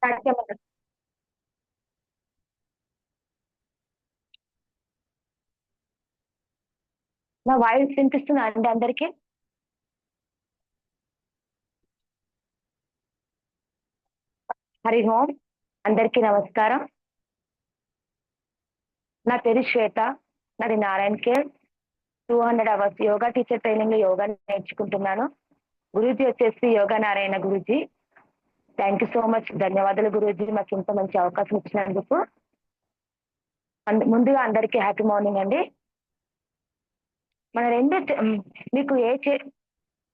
సత్యమత. నా వాయిస్ వినిపిస్తుందా అండి అందరికి? హరి ఓం. అందరికీ నమస్కారం. నా పేరు శ్వేత. నాది Narayana care. 200 hours yoga teacher training లో యోగా నేర్చుకుంటున్నాను. గురూజీ వచ్చేసి yoga Narayana Guruji. Thank you so much. ధన్యవాదాలు గురూజీ, మాకు ఇంత మంచి అవకాశం ఇచ్చినందుకు. ముందుగా అందరికీ హ్యాపీ మార్నింగ్ అండి. మన రెండు మీకు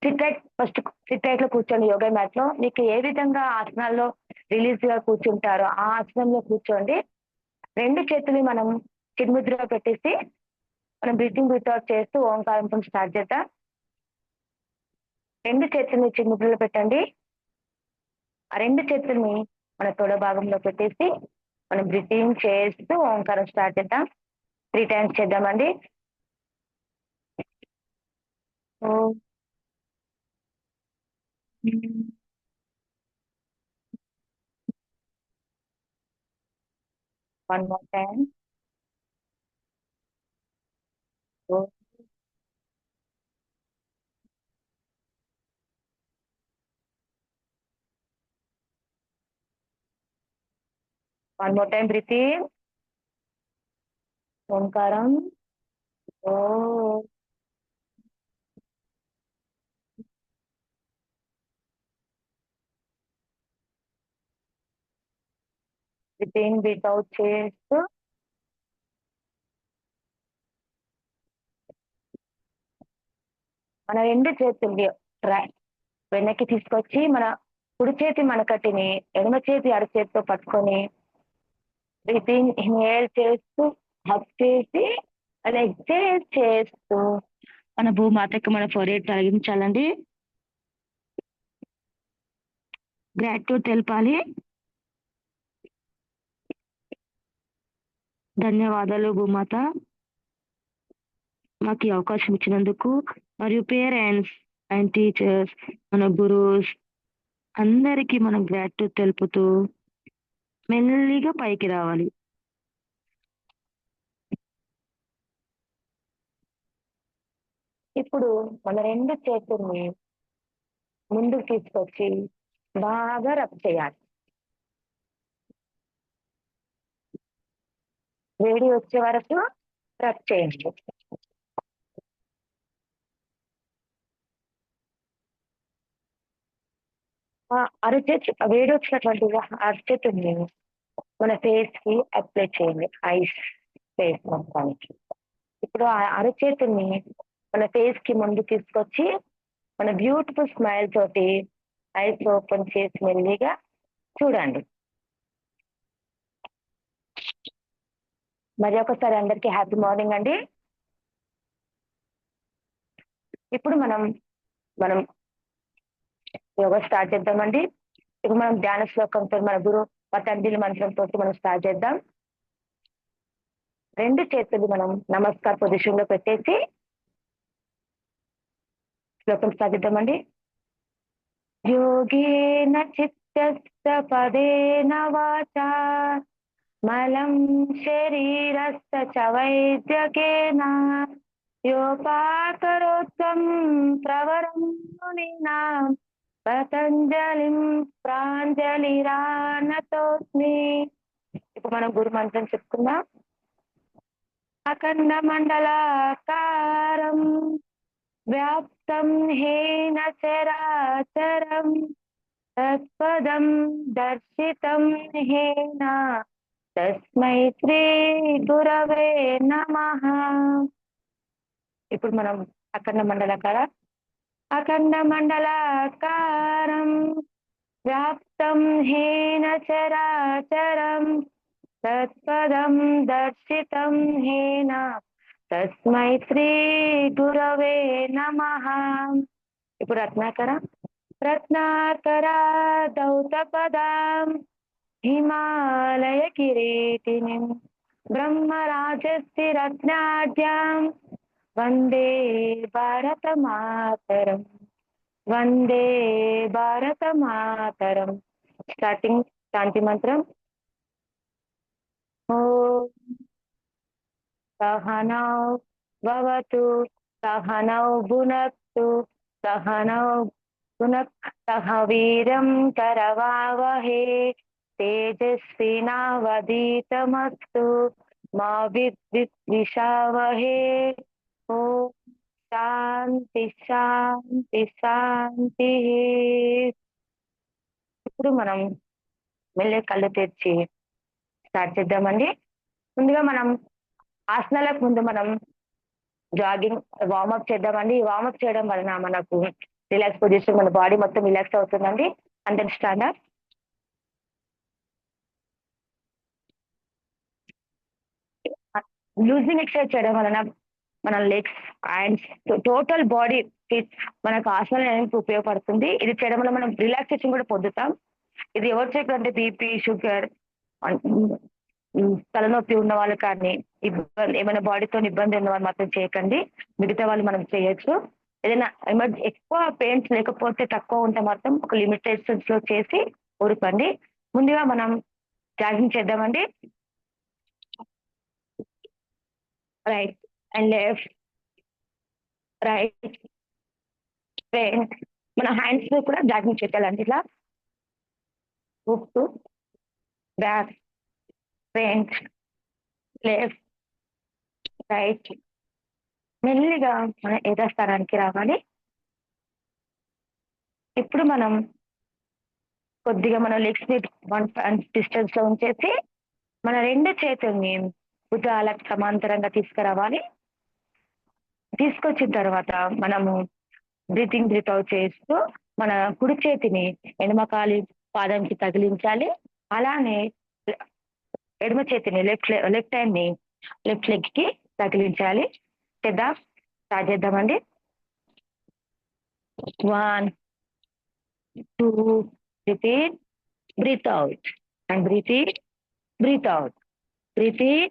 సిట్ ఫస్ట్ సిట్ రైట్ లో కూర్చోండి. యోగా మ్యాట్ లో మీకు ఏ విధంగా ఆసనాల్లో రిలీజ్ గా కూర్చుంటారో ఆ ఆసనంలో కూర్చోండి. రెండు చేతులు మనం చిన్ముద్రలో పెట్టేసి మనం బ్రీతింగ్ అవుట్ చేస్తూ ఓంకారంతో స్టార్ట్ చేద్దాం. రెండు చేతుల్ని చిన్ముద్రలో పెట్టండి. ఆ రెండు చేతుల్ని మన తొడ భాగంలో పెట్టేసి మనం బ్రీతింగ్ చేస్తూ ఓంకారం స్టార్ట్ చేద్దాం. 3 times చేద్దామండి. ఓ 1 more time. ఓ 1 more time breathing. ఓంకారం. ఓ బ్రీతింగ్ బ్రీత్ అవుట్ చేస్తూ మన రెండు చేతుల్ని వెనక్కి తీసుకొచ్చి మన కుడి చేతి మనకట్టిని ఎడమ చేతి అరచేతితో పట్టుకొని బ్రీతింగ్ ఇన్హేల్ చేస్తూ హక్ చేసి ఎక్సేల్ చేస్తూ మన భూమాతకి మన ఫోర్హెడ్ తొలగించాలండి. గ్రాట్యూడ్ తెలపాలి. ధన్యవాదాలు భూమాత, మాకు ఈ అవకాశం ఇచ్చినందుకు. మరియు పేరెంట్స్ అండ్ టీచర్స్, మన గురూస్ అందరికీ మనం గ్రాట్యూడ్ తెలుపుతూ మెల్లిగా పైకి రావాలి. ఇప్పుడు మన రెండు చేతుల్ని ముందుకు తీసుకొచ్చి బాగా రబ్ చేయాలి. వేడి వచ్చే వరకు రబ్ చేయండి. అరచేతి వేడి వచ్చినటువంటి అరచేతుల్ని మన ఫేస్ కి అప్లై చేయండి. ఐస్ ఫేస్ మొత్తానికి. ఇప్పుడు ఆ అరచేతుల్ని మన ఫేస్ కి ముందు తీసుకొచ్చి మన బ్యూటిఫుల్ స్మైల్ తోటి ఐస్ ఓపెన్ చేసి మెల్లిగా చూడండి. మరి ఒకసారి అందరికీ హ్యాపీ మార్నింగ్ అండి. ఇప్పుడు మనం మనం యోగా స్టార్ట్ చేద్దామండి. ఇప్పుడు మనం ధ్యాన శ్లోకంతో మన గురు పతంజలి మంత్రంతో మనం స్టార్ట్ చేద్దాం. రెండు చేతులు మనం నమస్కార పొజిషన్ లో పెట్టేసి శ్లోకం స్టార్ట్ చేద్దామండి. యోగేన చిత్తస్య పదేన వాచా మలం శరీరస్య చ వైద్యకేన యోపాకరోత్తం ప్రవరం మునీనాం పతంజలిం ప్రాంజలిరానతోస్మి. ఇప్పుడు మనం గురు మంత్రం చెప్పుకుందాం. అఖండ మండలాకారం వ్యాప్తం హేన చరాచరం తత్పదం దర్శితం హేన తస్మై శ్రీ గురవే నమః. ఇప్పుడు మనం అఖండ మండలాకారం వ్యాప్తం హేన చరాచరం తత్పదం దర్శితం హేన తస్మై శ్రీ గురవే నమః. ఇప్పుడు రత్నాకర దౌతపదాం హిమాలయ కిరీటినిం బ్రహ్మరాజస్య రత్నాఢ్యాం వందే భారత మాతరం. వందే భారత మాతరం. స్టార్టింగ్ శాంతి మంత్రం. ఓం సహనౌ భవతు సహనౌ భునక్తు సహనౌ భునక్ సహ వీరం కరవావహే తేజస్వినావధీతమస్తు మా విద్విషావహే. ఓం శాంతి శాంతి శాంతి. ఇప్పుడు మనం మెల్లె కళ్ళు తెరిచి స్టార్ట్ చేద్దామండి. ముందుగా మనం ఆసనాలకు ముందు మనం జాగింగ్ వార్మప్ చేద్దామండి. ఈ వార్మప్ చేయడం వలన మనకు రిలాక్స్ పొజిషన్, మన బాడీ మొత్తం రిలాక్స్ అవుతుందండి. అందరి స్టాండప్. లూజింగ్ ఎక్సర్సైజ్ చేయడం వలన మన లెగ్స్, హ్యాండ్స్, టోటల్ బాడీ మనకు ఆసనాలు అనేది ఉపయోగపడుతుంది. ఇది చేయడం వల్ల మనం రిలాక్సేషన్ కూడా పొందుతాం. ఇది ఎవరు చేయకంటే బీపీ, షుగర్, తలనొప్పి ఉన్న వాళ్ళు కానీ, ఇబ్బంది ఏమైనా బాడీతో ఇబ్బంది ఉన్న వాళ్ళు మాత్రం చేయకండి. మిగతా వాళ్ళు మనం చేయొచ్చు. ఏదైనా ఎక్కువ పెయిన్స్ లేకపోతే, తక్కువ ఉంటే మాత్రం ఒక లిమిటేషన్స్ లో చేసి ఊరుకోండి. ముందుగా మనం జాగింగ్ చేద్దామండి. Right and left, right, front. మన హ్యాండ్స్ కూడా జాగింగ్ చేయాలండి. ఇట్లా ఊపుతూ బ్యాక్, ఫ్రంట్, లెఫ్ట్, రైట్. మెల్లిగా మన యథాస్థానానికి రావాలి. ఇప్పుడు మనం కొద్దిగా మన లెగ్స్ ని 1 డిస్టెన్స్ లో ఉంచేసి మన 2 చేతుల్ని భుజాలకు సమాంతరంగా తీసుకురావాలి. తీసుకొచ్చిన తర్వాత మనము బ్రీతింగ్ బ్రీత్ అవుట్ చేస్తూ మన కుడి చేతిని ఎడమకాలి పాదంకి తగిలించాలి. అలానే ఎడమ చేతిని లెఫ్ట్ హ్యాండ్ ని లెఫ్ట్ లెగ్ కి తగిలించాలి. చేద్దాం, స్టార్ట్ చేద్దామండి. 1, 2, repeat, breathe out and breathe in, breathe out, breathe in,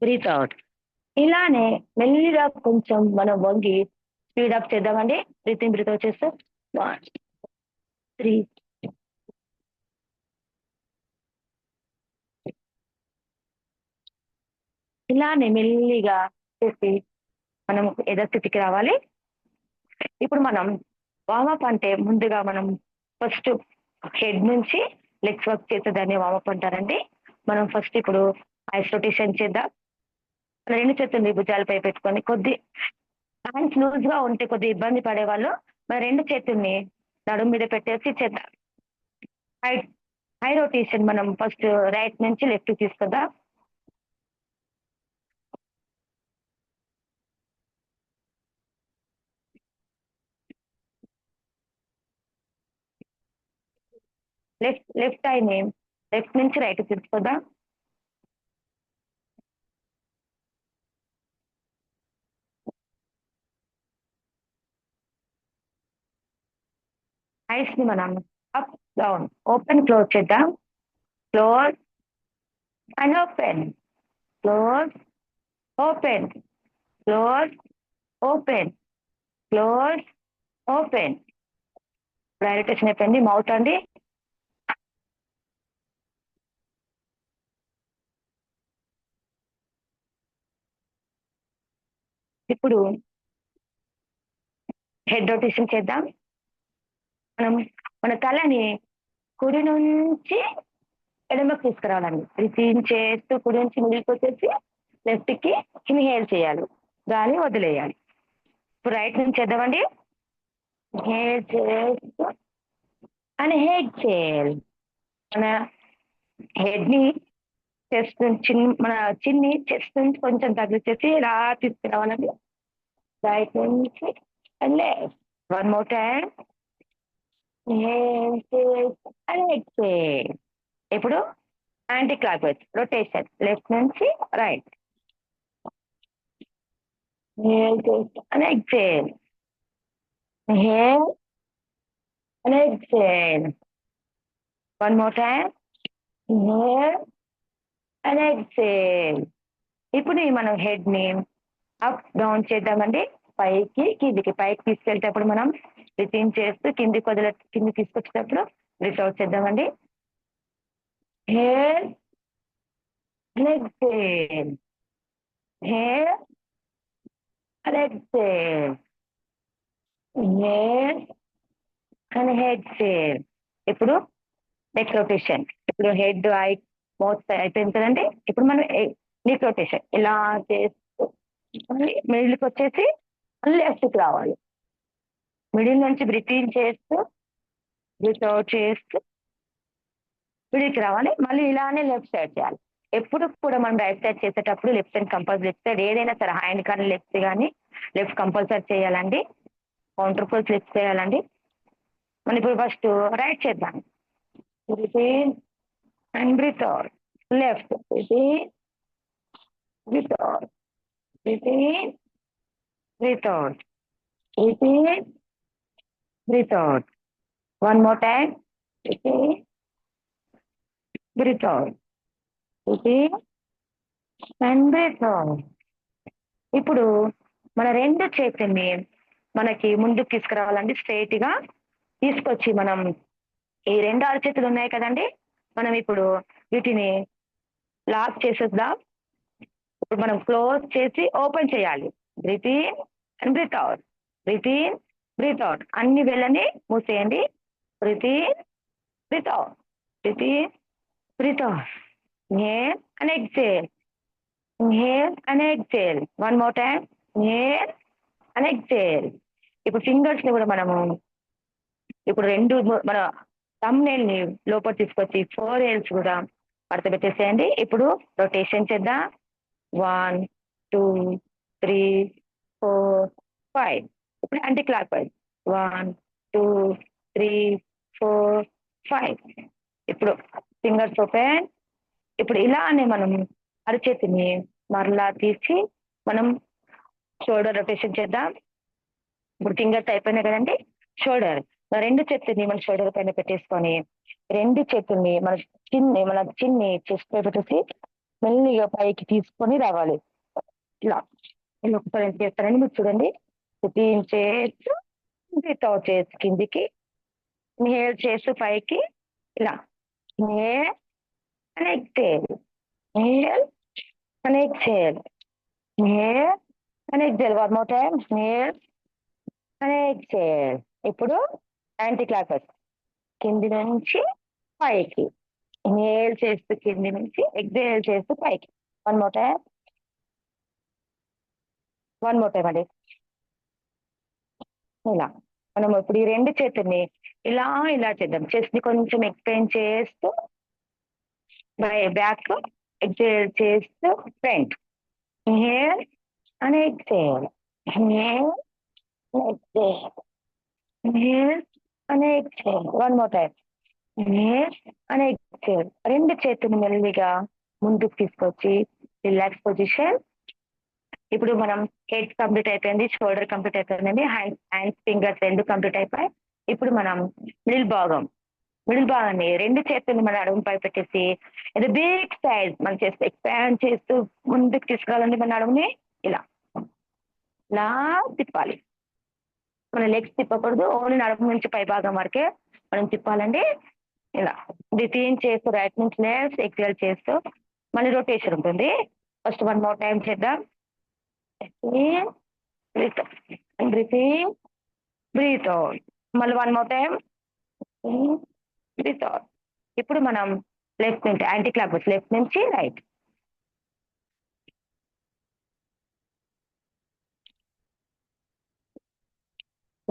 breathe out. ఇలానే మెల్లిగా కొంచెం మనం వంగి స్పీడ్ అప్ చేద్దామండి. బ్రీత్ ఇన్ బ్రీత్ అవుట్ చేస్తూ 1, 3. ఇలానే మెల్లిగా చేసి మనం యథాస్థితికి రావాలి. ఇప్పుడు మనం వార్మప్ అంటే ముందుగా మనం ఫస్ట్ హెడ్ నుంచి లెగ్స్ వర్క్ చేసేదాన్ని వార్మప్ అంటారండి. మనం ఫస్ట్ ఇప్పుడు ఐస్ రొటేషన్ చేద్దాం. 2 చేతుల్ని భుజాలపై పెట్టుకొని కొద్ది హ్యాండ్స్ లూజ్ గా ఉంటే కొద్ది ఇబ్బంది పడేవాళ్ళు మన 2 చేతుల్ని నడుము మీద పెట్టేసి చేద్దాం. హై హై రొటేషన్ మనం ఫస్ట్ రైట్ నుంచి లెఫ్ట్ తీసుకుందాం. లెఫ్ట్ ఐని లెఫ్ట్ నుంచి రైట్ తీసుకుందాం. ఐస్ ని మనం అప్ డౌన్ ఓపెన్ క్లోజ్ చేద్దాం. Close and open, close, open, close, open, close, open. డైరెక్టేషన్ అయిపోయింది. మౌత్ అండి. ఇప్పుడు హెడ్ రొటేషన్ చేద్దాం. మనం మన తలని కుడి నుంచి ఎడమకు తీసుకురావాలండి. బ్రీతింగ్ చేస్తూ కుడి నుంచి మిడిల్కి వచ్చేసి లెఫ్ట్ కి ఇన్హేల్ చేయాలి, గాలి వదిలేయాలి. ఇప్పుడు రైట్ నుంచి చేద్దామండి. ఇన్హేల్ చేస్తూ అని హెడ్ చేయాలి. మన హెడ్ ని చెస్ట్ మన చిన్ని చెస్ట్ నుంచి కొంచెం తగ్గించేసి ఇలా తీసుకురావాలండి. రైట్ నుంచి లెఫ్ట్. 1 more time. ఇప్పుడు anti clock wise rotation left నుంచి right. and exhale, inhale and exhale. 1 more time. Inhale and exhale. ఇప్పుడు మనం హెడ్ ని అప్ డౌన్ చేద్దామండి. పైకి కిందికి, పైకి తీసుకెళ్ళేటప్పుడు మనం బ్రీతింగ్ చేస్తూ కిందికి తీసుకొచ్చేటప్పుడు బ్రీత్ అవుట్ చేద్దామండి. inhale and exhale, inhale and exhale, inhale and exhale. ఇప్పుడు నెక్ రొటేషన్. ఇప్పుడు హెడ్ ఐ మౌత్ అయిపోయింది కదండి. ఇప్పుడు మనం నెక్ రొటేషన్ ఇలా చేస్తూ మిడిల్కి వచ్చేసి మళ్ళీ లెఫ్ట్కి రావాలి. మిడిల్ నుంచి బ్రీత్ ఇన్ చేస్తూ బ్రీత్ అవుట్ చేస్తూ మిడిల్కి రావాలి. మళ్ళీ ఇలానే లెఫ్ట్ సైడ్ చేయాలి. ఎప్పుడు కూడా మనం రైట్ సైడ్ చేసేటప్పుడు left side compulsory, left side ఏదైనా సరే హ్యాండ్ కానీ లెఫ్ట్ కానీ లెఫ్ట్ కంపల్సరీ చేయాలండి. కౌంటర్ ఫోర్స్ లెఫ్ట్ చేయాలండి. మనం ఇప్పుడు ఫస్ట్ రైట్ చేద్దాం. Breath in and breath out. Left breath in, breath out, breath in, breath out, breath in, breath out. One more time. Breath in, breath out, breath in and breath out. ఇప్పుడు మన రెండు చేతుల్ని మనకి ముందుకు తీసుకురావాలండి. Straight గా తీసుకొచ్చి మనం ఈ రెండు అరచేతులు ఉన్నాయి కదండి, మనం ఇప్పుడు వీటిని లాక్ చేసేద్దాం. ఇప్పుడు మనం క్లోజ్ చేసి ఓపెన్ చేయాలి. Breathe in and breath out, breath in, breath out. అన్ని వేళ్ళని మూసేయండి. Breathe in, breath out, breath in, breath out. Inhale and exhale, inhale and exhale. One more time. Inhale and exhale. ఇప్పుడు fingers ని కూడా మనము ఇప్పుడు రెండు మన థంబ్ నెయిల్ ని లోపల తీసుకొచ్చి 4 హెయిర్స్ కూడా మడత పెట్టేసేయండి. ఇప్పుడు రొటేషన్ చేద్దాం. 1 2 3 4 5. ఇప్పుడు యాంటీ క్లాక్ వైజ్ 1 2 3 4 5. ఇప్పుడు ఫింగర్స్ ఓపెన్. ఇప్పుడు ఇలానే మనం అరచేతిని మరలా తీసి మనం షోల్డర్ రొటేషన్ చేద్దాం. ఇప్పుడు ఫింగర్స్ అయిపోయినాయి కదండి. షోల్డర్ రెండు చేతుల్ని మన షోల్డర్ పైన పెట్టేసుకొని రెండు చేతుల్ని మన చిన్ని చెస్ట్ పై పెట్టేసి మెల్లిగా పైకి తీసుకొని రావాలి. ఇలా ఇలా ఒకసారి ఎంత చేస్తారని మీరు చూడండి. క్లీన్ చేస్తూ బ్రీత్ అవుట్ చేసి కిందికి, ఇన్హేల్ చేస్తూ పైకి ఇలా. Inhale and exhale, inhale and exhale, inhale and exhale. One more time. Inhale and exhale. ఇప్పుడు యాంటీ క్లాక్ వైజ్ కింది నుంచి పైకి. ఇన్హేల్ చేస్తూ కింది నుంచి, ఎక్సేల్ చేస్తూ పైకి. One more time, one more time అండి. ఇలా మనం ఇప్పుడు ఈ రెండు చేతుల్ని ఇలా ఇలా చేద్దాం. చెస్ట్ ని కొంచెం ఎక్స్టెండ్ చేస్తూ బ్యాక్, ఎక్సేల్ చేస్తూ front. Inhale and exhale, inhale and exhale, inhale and exhale. One more time. Inhale and exhale. రెండు చేతులు మెల్లిగా ముందుకు తీసుకొచ్చి రిలాక్స్ పొజిషన్. ఇప్పుడు మనం హెడ్ కంప్లీట్ అయిపోయింది, షోల్డర్ కంప్లీట్ అయిపోయిందండి, హ్యాండ్స్ ఫింగర్స్ రెండు కంప్లీట్ అయిపోయి ఇప్పుడు మనం మిడిల్ భాగాన్ని రెండు చేతులు మన అడుగుపై పెట్టేసి ఇది బిగ్ సైజ్ మనం చేస్తూ ఎక్స్పాండ్ చేస్తూ ముందుకు తీసుకురావాలండి. మన అడుగుని ఇలా ఇలా తిప్పాలి. మన లెగ్స్ తిప్పకూడదు, ఓన్లీ నడుము నుంచి పై భాగం వరకే మనం తిప్పాలండి. ఇలా బ్రీతింగ్ చేస్తూ రైట్ నుంచి లెఫ్ట్, ఎక్సేల్ చేస్తూ మళ్ళీ రొటేషన్ ఉంటుంది. ఫస్ట్ వన్ మోర్ టైం చేద్దాం. Breathe breathing, breathe out. మళ్ళీ one more time. Breathe out. ఇప్పుడు మనం లెఫ్ట్ నుంచి యాంటీ క్లాక్ వైజ్, లెఫ్ట్ నుంచి రైట్.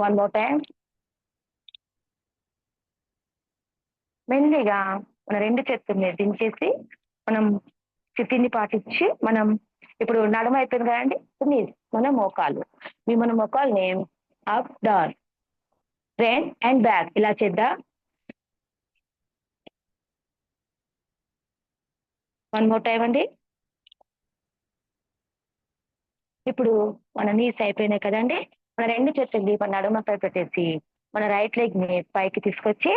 One more time. మెల్లిగా మన రెండు చేతుల్ని దించేసి మనం స్థితిని పాటించి మనం ఇప్పుడు నడుమ అయిపోయింది కదండి. మన మోకాలు మన మోకాల్ని up down front and back ఇలా చేద్దాం. వన్ మోర్ టైం అండి. ఇప్పుడు మన నీస్ అయిపోయినాయి కదండి. మన రెండు చేతుల్ని మన నడుమపై పెట్టేసి మన రైట్ లెగ్ ని పైకి తీసుకొచ్చి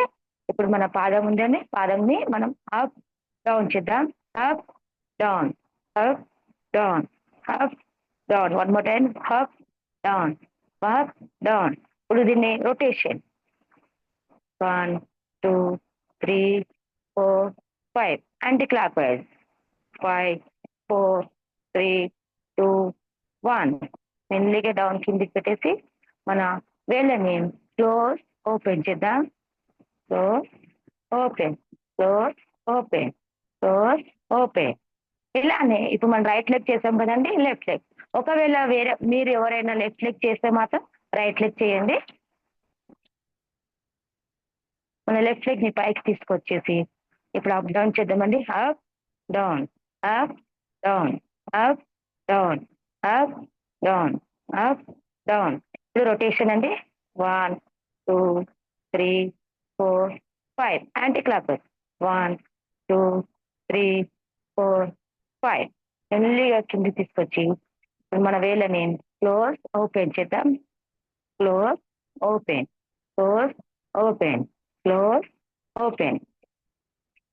ఇప్పుడు మన పాదం ఉందండి, పాదంని మనం అప్ డౌన్ చేద్దాం. Up down, up down, up down. One more time. Up down, up down. ఇప్పుడు దీన్ని రొటేషన్ 1 2 3 4 5. Anti clock wise 5, 4, 3, 2, 1. మెల్లిగా డౌన్ కిందికి పెట్టేసి మన వేళ్ళని క్లోజ్ ఓపెన్ చేద్దాం. Close open, close open, close open. ఇలానే ఇప్పుడు మనం రైట్ లెగ్ చేసాం కదండి, లెఫ్ట్ లెగ్. ఒకవేళ వేరే మీరు ఎవరైనా లెఫ్ట్ లెగ్ చేస్తే మాత్రం రైట్ లెగ్ చేయండి. మన లెఫ్ట్ లెగ్ ని పైకి తీసుకొచ్చేసి ఇప్పుడు అప్ డౌన్ చేద్దామండి. Up down, up down, up down, up down, up down. ఇప్పుడు రొటేషన్ అండి. 1, 2, 3, 4, 5. Anti clock wise 1, 2, 3, 4, 5. మెల్లిగా కింది తీసుకొచ్చి మన వేళ్ళని క్లోజ్ ఓపెన్ చేద్దాం. Close open, close open, close open.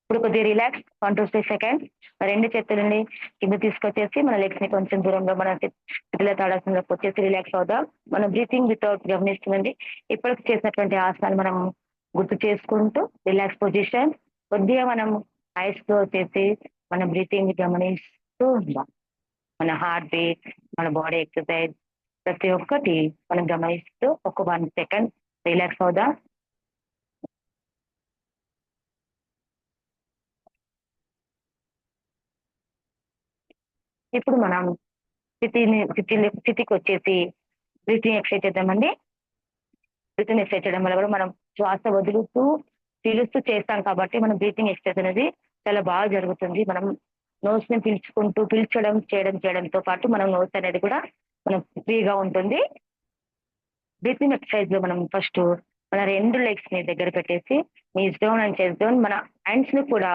ఇప్పుడు కొద్దిగా రిలాక్స్ 1 to 3 సెకండ్స్. రెండు చేతులని కింద తీసుకొచ్చేసి మన లెగ్స్ ని కొంచెం దూరంలో మన చేతుల తాడాసనలోకి వచ్చేసి రిలాక్స్ అవుదాం. మనం బ్రీతింగ్ వితౌట్ గమనిస్తుందండి. ఇప్పటికి చేసినటువంటి ఆసనాలు మనం గుర్తు చేసుకుంటూ రిలాక్స్ పొజిషన్ కొద్దిగా మనం ఐస్ క్లోజ్ చేసి మన బ్రీతింగ్ గమనిస్తూ ఉందాం. మన హార్ట్ బీట్, మన బాడీ ఎక్సర్సైజ్ ప్రతి ఒక్కటి మనం గమనిస్తూ ఒక 1 సెకండ్ రిలాక్స్ అవుదాం. ఇప్పుడు మనం స్థితికి వచ్చేసి బ్రీతింగ్ ఎక్సర్సైజ్ చేద్దామండి. బ్రీతింగ్ ఎక్సర్సైజ్ చేయడం వల్ల కూడా మనం శ్వాస వదులుతూ పీలుస్తూ చేస్తాం కాబట్టి మనం బ్రీతింగ్ ఎక్సర్సైజ్ అనేది చాలా బాగా జరుగుతుంది. మనం నోస్ ని పీల్చుకుంటూ చేయడంతో పాటు మనం నోస్ అనేది కూడా మనం ఫ్రీగా ఉంటుంది. బ్రీతింగ్ ఎక్సర్సైజ్ లో మనం ఫస్ట్ మన రెండు లెగ్స్ ని దగ్గర పెట్టేసి knees down and chest down, మన హ్యాండ్స్ ని కూడా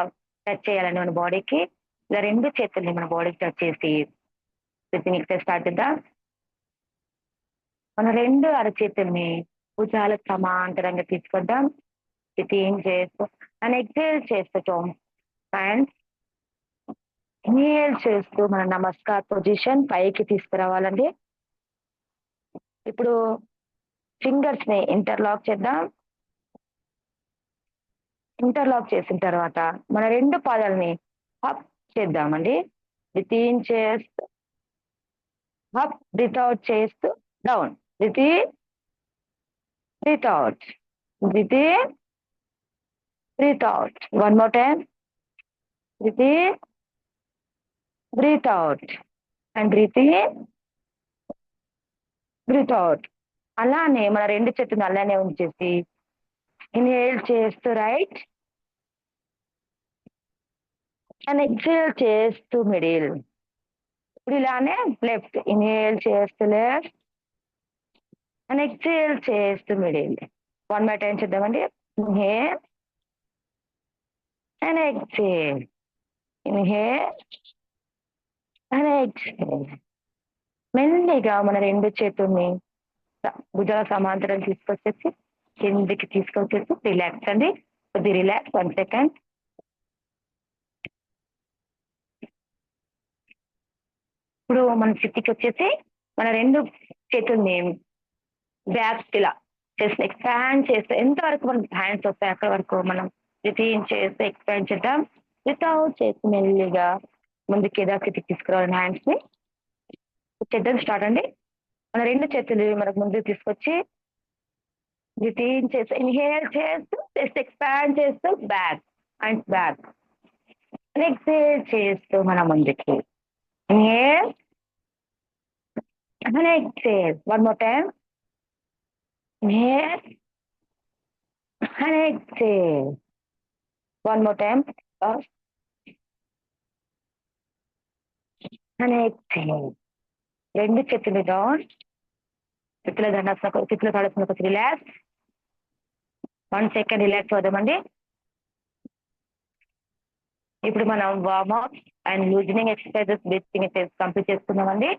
టచ్ చేయాలండి మన బాడీకి. ఇలా రెండు చేతుల్ని మన బాడీకి టచ్ చేసి బ్రీతింగ్ ఎక్సర్సైజ్ స్టార్ట్ చేద్దాం. మన రెండు అరచేతుల్ని భుజాలకు సమాంతరంగా తీసుకొద్దాం. ఏం చేస్తూ అండ్ ఎక్సేల్ చేస్తాం. అండ్ ఇన్హేల్ చేస్తూ మన నమస్కార్ పొజిషన్ పైకి తీసుకురావాలండి. ఇప్పుడు ఫింగర్స్ ని ఇంటర్లాక్ చేద్దాం. ఇంటర్లాక్ చేసిన తర్వాత మన రెండు పాదాలని అప్ చేద్దామండి. బ్రీత్ ఇన్ చేస్తూ అప్, బ్రీత్ అవుట్ చేస్తూ down, breath in, breath out, breath in, breath out. One more time. Breath in, breath out and breath in, breath out. అలానే మన రెండు చేతులు అలానే ఉంచేసి ఇన్హేల్ చేస్తూ రైట్ అండ్ ఎక్సేల్ చేస్తూ మిడిల్. ఇప్పుడు ఇలానే లెఫ్ట్ ఇన్హేల్ చేస్తూ లెఫ్ట్ అండ్ ఎక్సేల్ చేస్తూ మిడిల్. వన్ మోర్ టైం చేద్దామండి. Inhale and exhale, inhale and exhale. మెల్లిగా మన రెండు చేతుల్ని భుజాల సమాంతరం తీసుకొచ్చేసి కిందికి తీసుకొచ్చేసి రిలాక్స్ అండి. కొద్ది రిలాక్స్ 1 సెకండ్. ఇప్పుడు మన స్థితికి వచ్చేసి మన రెండు చేతుల్ని బ్యాక్ ఇలా చేసి ఎక్స్పాండ్ చేస్తే ఎంతవరకు మన హ్యాండ్స్ వస్తాయి అక్కడ వరకు మనం బ్రీతింగ్ చేస్తే ఎక్స్పాండ్ చేద్దాం. వితౌట్ చేసి మెల్లిగా ముందుకి యథాస్థితికి తీసుకురావాలి హ్యాండ్స్ ని. చేద్దాం స్టార్ట్ అండి. మన రెండు చేతులు మనకు ముందుకు తీసుకొచ్చి బ్రీతింగ్ చేస్తూ ఇన్హేల్ చేస్తూ చెస్ట్ ఎక్స్పాండ్ చేస్తూ బ్యాక్ అండ్ బ్యాక్. ఎక్సేల్ చేస్తూ మన ముందుకి inhale and exhale. One more time. Inhale and exhale. One more time. Up and exhale. రెండు చేతులు డౌన్, చేతుల దండాసన రిలాక్స్. 1 సెకండ్ రిలాక్స్ అవుదామండి. ఇప్పుడు మనం warm up and loosening exercises breathing exercise complete చేసుకున్నామండి.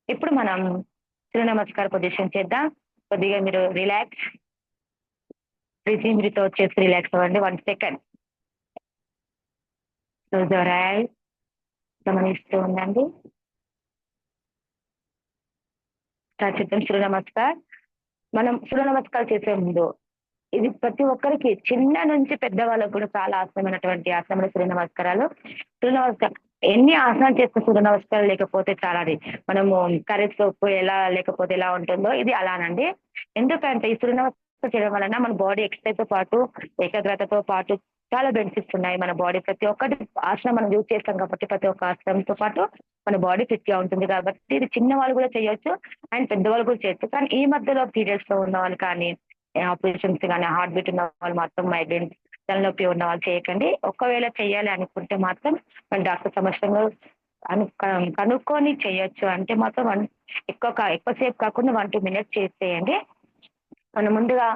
ఇప్పుడు మనం సూర్య నమస్కార పొజిషన్ చేద్దాం. కొద్దిగా మీరు రిలాక్స్ బ్రీతింగ్ బ్రీత్ అవుట్ చేసి రిలాక్స్ అవ్వండి. 1 సెకండ్. క్లోజ్ యువర్ ఐస్, గమనిస్తూ ఉండండి. స్టార్ట్ చేద్దాం సూర్య నమస్కార్. మనం సూర్య నమస్కారం చేసే ముందు ఇది ప్రతి ఒక్కరికి చిన్న నుంచి పెద్ద వాళ్ళకి కూడా చాలా ఆసనమైనటువంటి ఆసనములు సూర్య నమస్కారాలు. సూర్య నమస్కారం ఎన్ని ఆసనాలు చేస్తే సూర్య నమస్కారాలు లేకపోతే చాలా అది మనము కర్రీ సోప్ ఎలా లేకపోతే ఎలా ఉంటుందో ఇది అలానండి. ఎందుకంటే ఈ సూర్య నమస్కారం చేయడం వలన మన బాడీ ఎక్సర్సైజ్‌తో పాటు ఏకాగ్రతతో పాటు చాలా బెనిఫిట్స్ ఉన్నాయి. మన బాడీ ప్రతి ఒక్కటి ఆసనం మనం యూజ్ చేస్తాం కాబట్టి ప్రతి ఒక్క ఆసనంతో పాటు మన బాడీ ఫిట్‌గా ఉంటుంది కాబట్టి ఇది చిన్నవాళ్ళు కూడా చేయొచ్చు. అండ్ పెద్దవాళ్ళు కూడా చేయొచ్చు. కానీ ఈ మధ్యలో పీరియడ్స్‌లో ఉన్నవాళ్ళు కానీ ఆపరేషన్స్ గాని, హార్ట్ బీట్ ఉన్న వాళ్ళు మాత్రం మైగ్రేన్ తలనొప్పి ఉన్న వాళ్ళు చేయకండి. ఒకవేళ చేయాలి అనుకుంటే మాత్రం మన డాక్టర్ సమక్షంలో కనుక్కొని చేయొచ్చు. అంటే మాత్రం ఎక్కువ సేపు కాకుండా 1, 2 మినిట్స్ చేసేయండి. మనం ముందుగా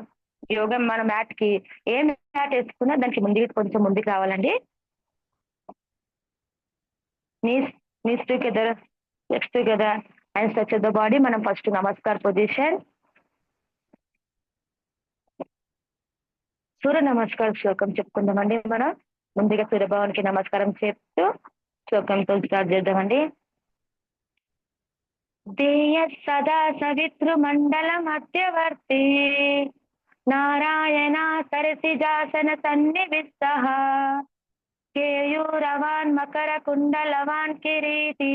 యోగా మన మ్యాట్‌కి ఏ మ్యాట్ ఏసుకున్నా దానికి కొంచెం ముందుకు రావాలండి. Knees knees together, legs together and stretch the body. మనం ఫస్ట్ నమస్కార్ పొజిషన్. సూర్య నమస్కార శ్లోకం చెప్పుకుందామండి మనం. ముందుగా సూర్యభగవానికి నమస్కారం చెప్తూ శ్లోకంతో స్టార్ట్ చేద్దామండి. దేయ సదా సవితృమండల మధ్యవర్తి నారాయణ సరసిజాసన సన్నివిష్టః కేయూరవాన్ మకర కుండలవాన్ కిరీటి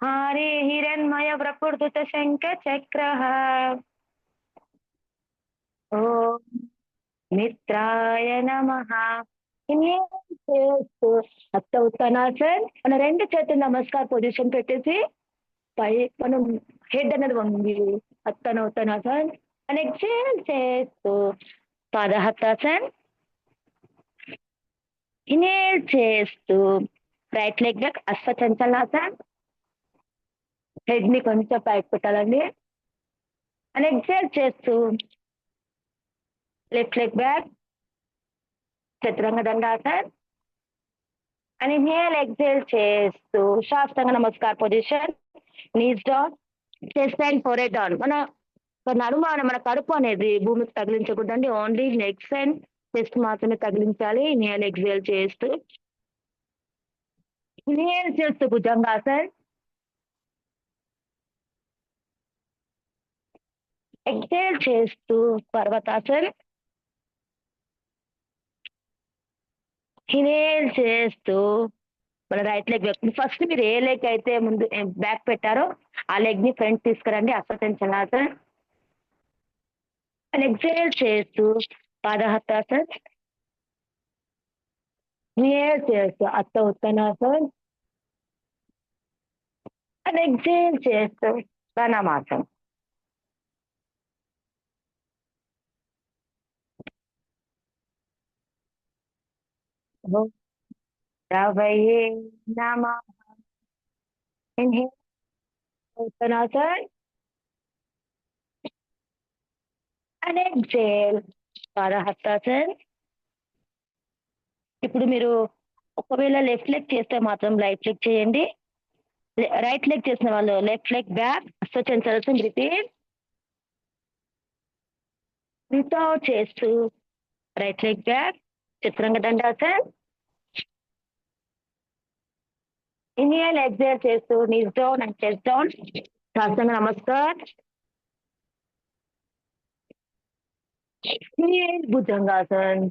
హారి హిరణ్మయ ప్రకృత శంఖ చక్రః. ఓం మిత్రాయ నమః. చేస్తూ హస్త ఉత్తానాసన్ మన 2 చేతులు నమస్కార్ పొజిషన్ పెట్టేసి పై మనం హెడ్ అనేది వంగి ఉత్తానాసన్ అండ్ ఎక్సేల్ చేస్తూ పాదహస్తాసన్ ఇన్హేల్ చేస్తూ right leg back Ashwachanchalasan. Head ని కొంచెం పైకి పెట్టాలండి. అండ్ ఎక్సేల్ చేస్తూ left leg back Chaturanga Dandasan. And inhale exhale చేస్తూ Sashtanga Namaskar position. Knees down, chest and forehead down. మన కడుపు అనేది భూమికి తగిలించకూడదండి. ఓన్లీ లెగ్స్ అండ్ చెస్ట్ మాత్రమే తగిలించాలి. ఇన్హేల్ ఎక్సేల్ చేస్తూ భుజంగాసన్. ఎక్సేల్ చేస్తూ పర్వతాసన్. ఇన్హేల్ చేస్తూ మన రైట్ లెగ్ ఫస్ట్ మీరు ఏ లెగ్ అయితే ముందు బ్యాక్ పెట్టారో ఆ లెగ్ ని ఫ్రంట్ తీసుకురండి. అశ్వచంచలాసన్. ఎక్సేల్ చేస్తూ పాదహస్తాసన్. ఇన్హేల్ చేస్తూ హస్త ఉత్తానాసన్. అండ్ ఎక్సేల్ చేస్తూ ప్రణామాసన్. రవయే నమః. Inhale Uttanasan and exhale Padahastasan. ఇప్పుడు మీరు ఒకవేళ లెఫ్ట్ లెగ్ చేస్తే మాత్రం రైట్ లెగ్ చేయండి. రైట్ లెగ్ చేసిన వాళ్ళు left leg back Ashwachanchalasan repeat. Without చేస్తూ right leg back Chaturanga Dandasan. Inhale exhale చేస్తూ knees down and chest down. Sashtanga Namaskar. Inhale Bhujangasan.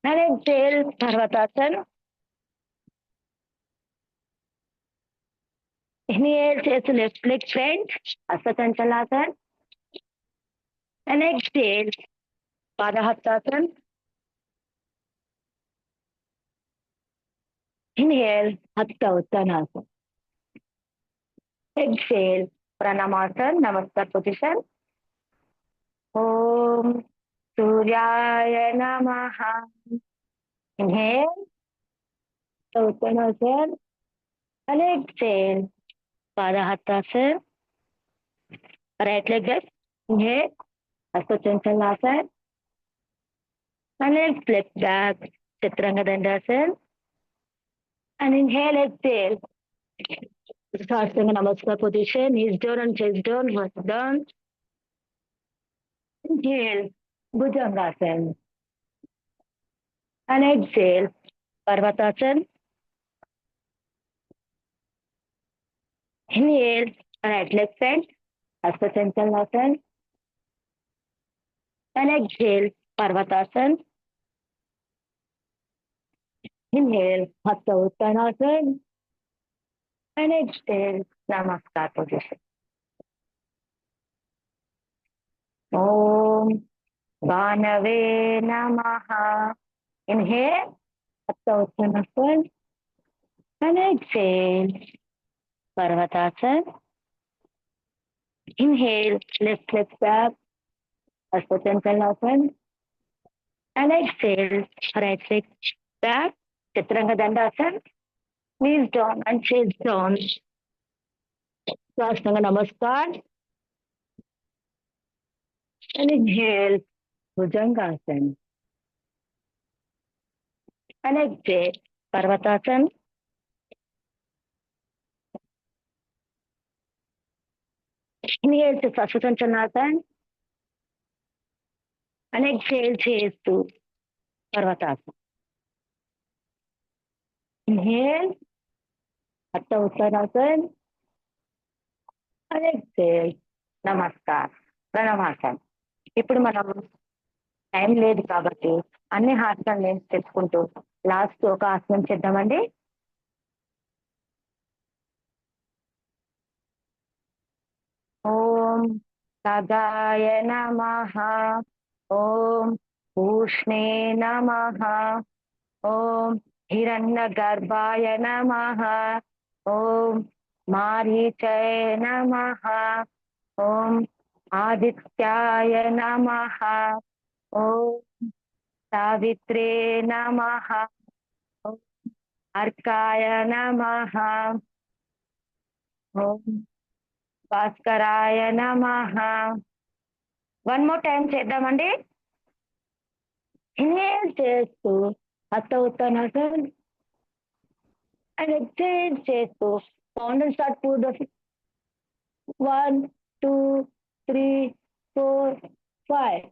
And exhale Parvatasan. Inhale చేస్తూ left leg front Ashwachanchalasan. And exhale Padahastasan. Inhale Hasta Uttanasan. Exhale Pranamasan Namaskar position. ఓం సూర్యాయ నమః. Inhale Uttanasan. And exhale Padahastasan. Right leg back. Inhale Ashwachanchalasan. And flip back, Chaturanga Dandasana. And inhale, exhale. Sarasanga Namaskar position, knees down and chest down, heart down. Inhale, Bhujangasana. And exhale, Parvatasana. Inhale, right leg bend, Ashtachanchalasana. and exhale, Parvatasana. Inhale, Hatha Uttanasana, and exhale, Namaskar position. Om Ganave Namaha. Inhale, Hatha Uttanasana, and exhale, Parvatasana. Inhale, left leg back, Ashwatthanasan, and exhale, right leg back, Chaturanga Dandasana, knees down and chest down. Sashtanga Namaskar, and inhale, Bhujangasana, and exhale, Parvatasana. Inhale to Ashwatthanasan, and exhale, chest to Parvatasana. Inhale, Hatha Uttanasana, and exhale, Namaskar, Pranamasana. ఇప్పుడు మనం time లేదు కాబట్టి అన్ని ఆసనాలు నేను తెచ్చుకుంటూ last ఒక ఆసనం చేద్దామండి. ఓం సదాయ నమః, ఓం పూష్ణే నమః, ఓం హిరణ్య గర్భాయ నమః, ఓం మారీచాయ నమః, ఓం ఆదిత్యాయ నమః, ఓం సావిత్రే నమః, ఓం అర్కాయ నమః, ఓం భాస్కరాయ నమః. వన్ మోర్ టైం చేద్దామండి. ఇన్హేల్ చేస్తూ హస్త ఉత్తానాసన అండ్ ఎక్స్హేల్ చేస్తూ count start to the 1 2 3 4 5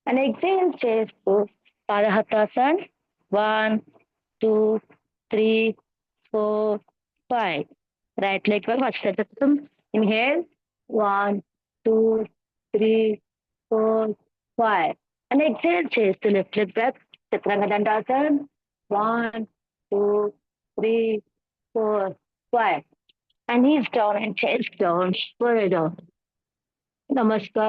and exhale చేస్తూ పాదహస్తాసన 1 2 3 4 5. రైట్ లెగ్ వరకు ఫస్ట్ చేస్తాం. ఇన్హేల్ 1 2 3 4 5 and exhale చేస్తూ left leg back chaturanga dandasana 1 2 3 4 5 and knees down and chest down, further down. Namaskar,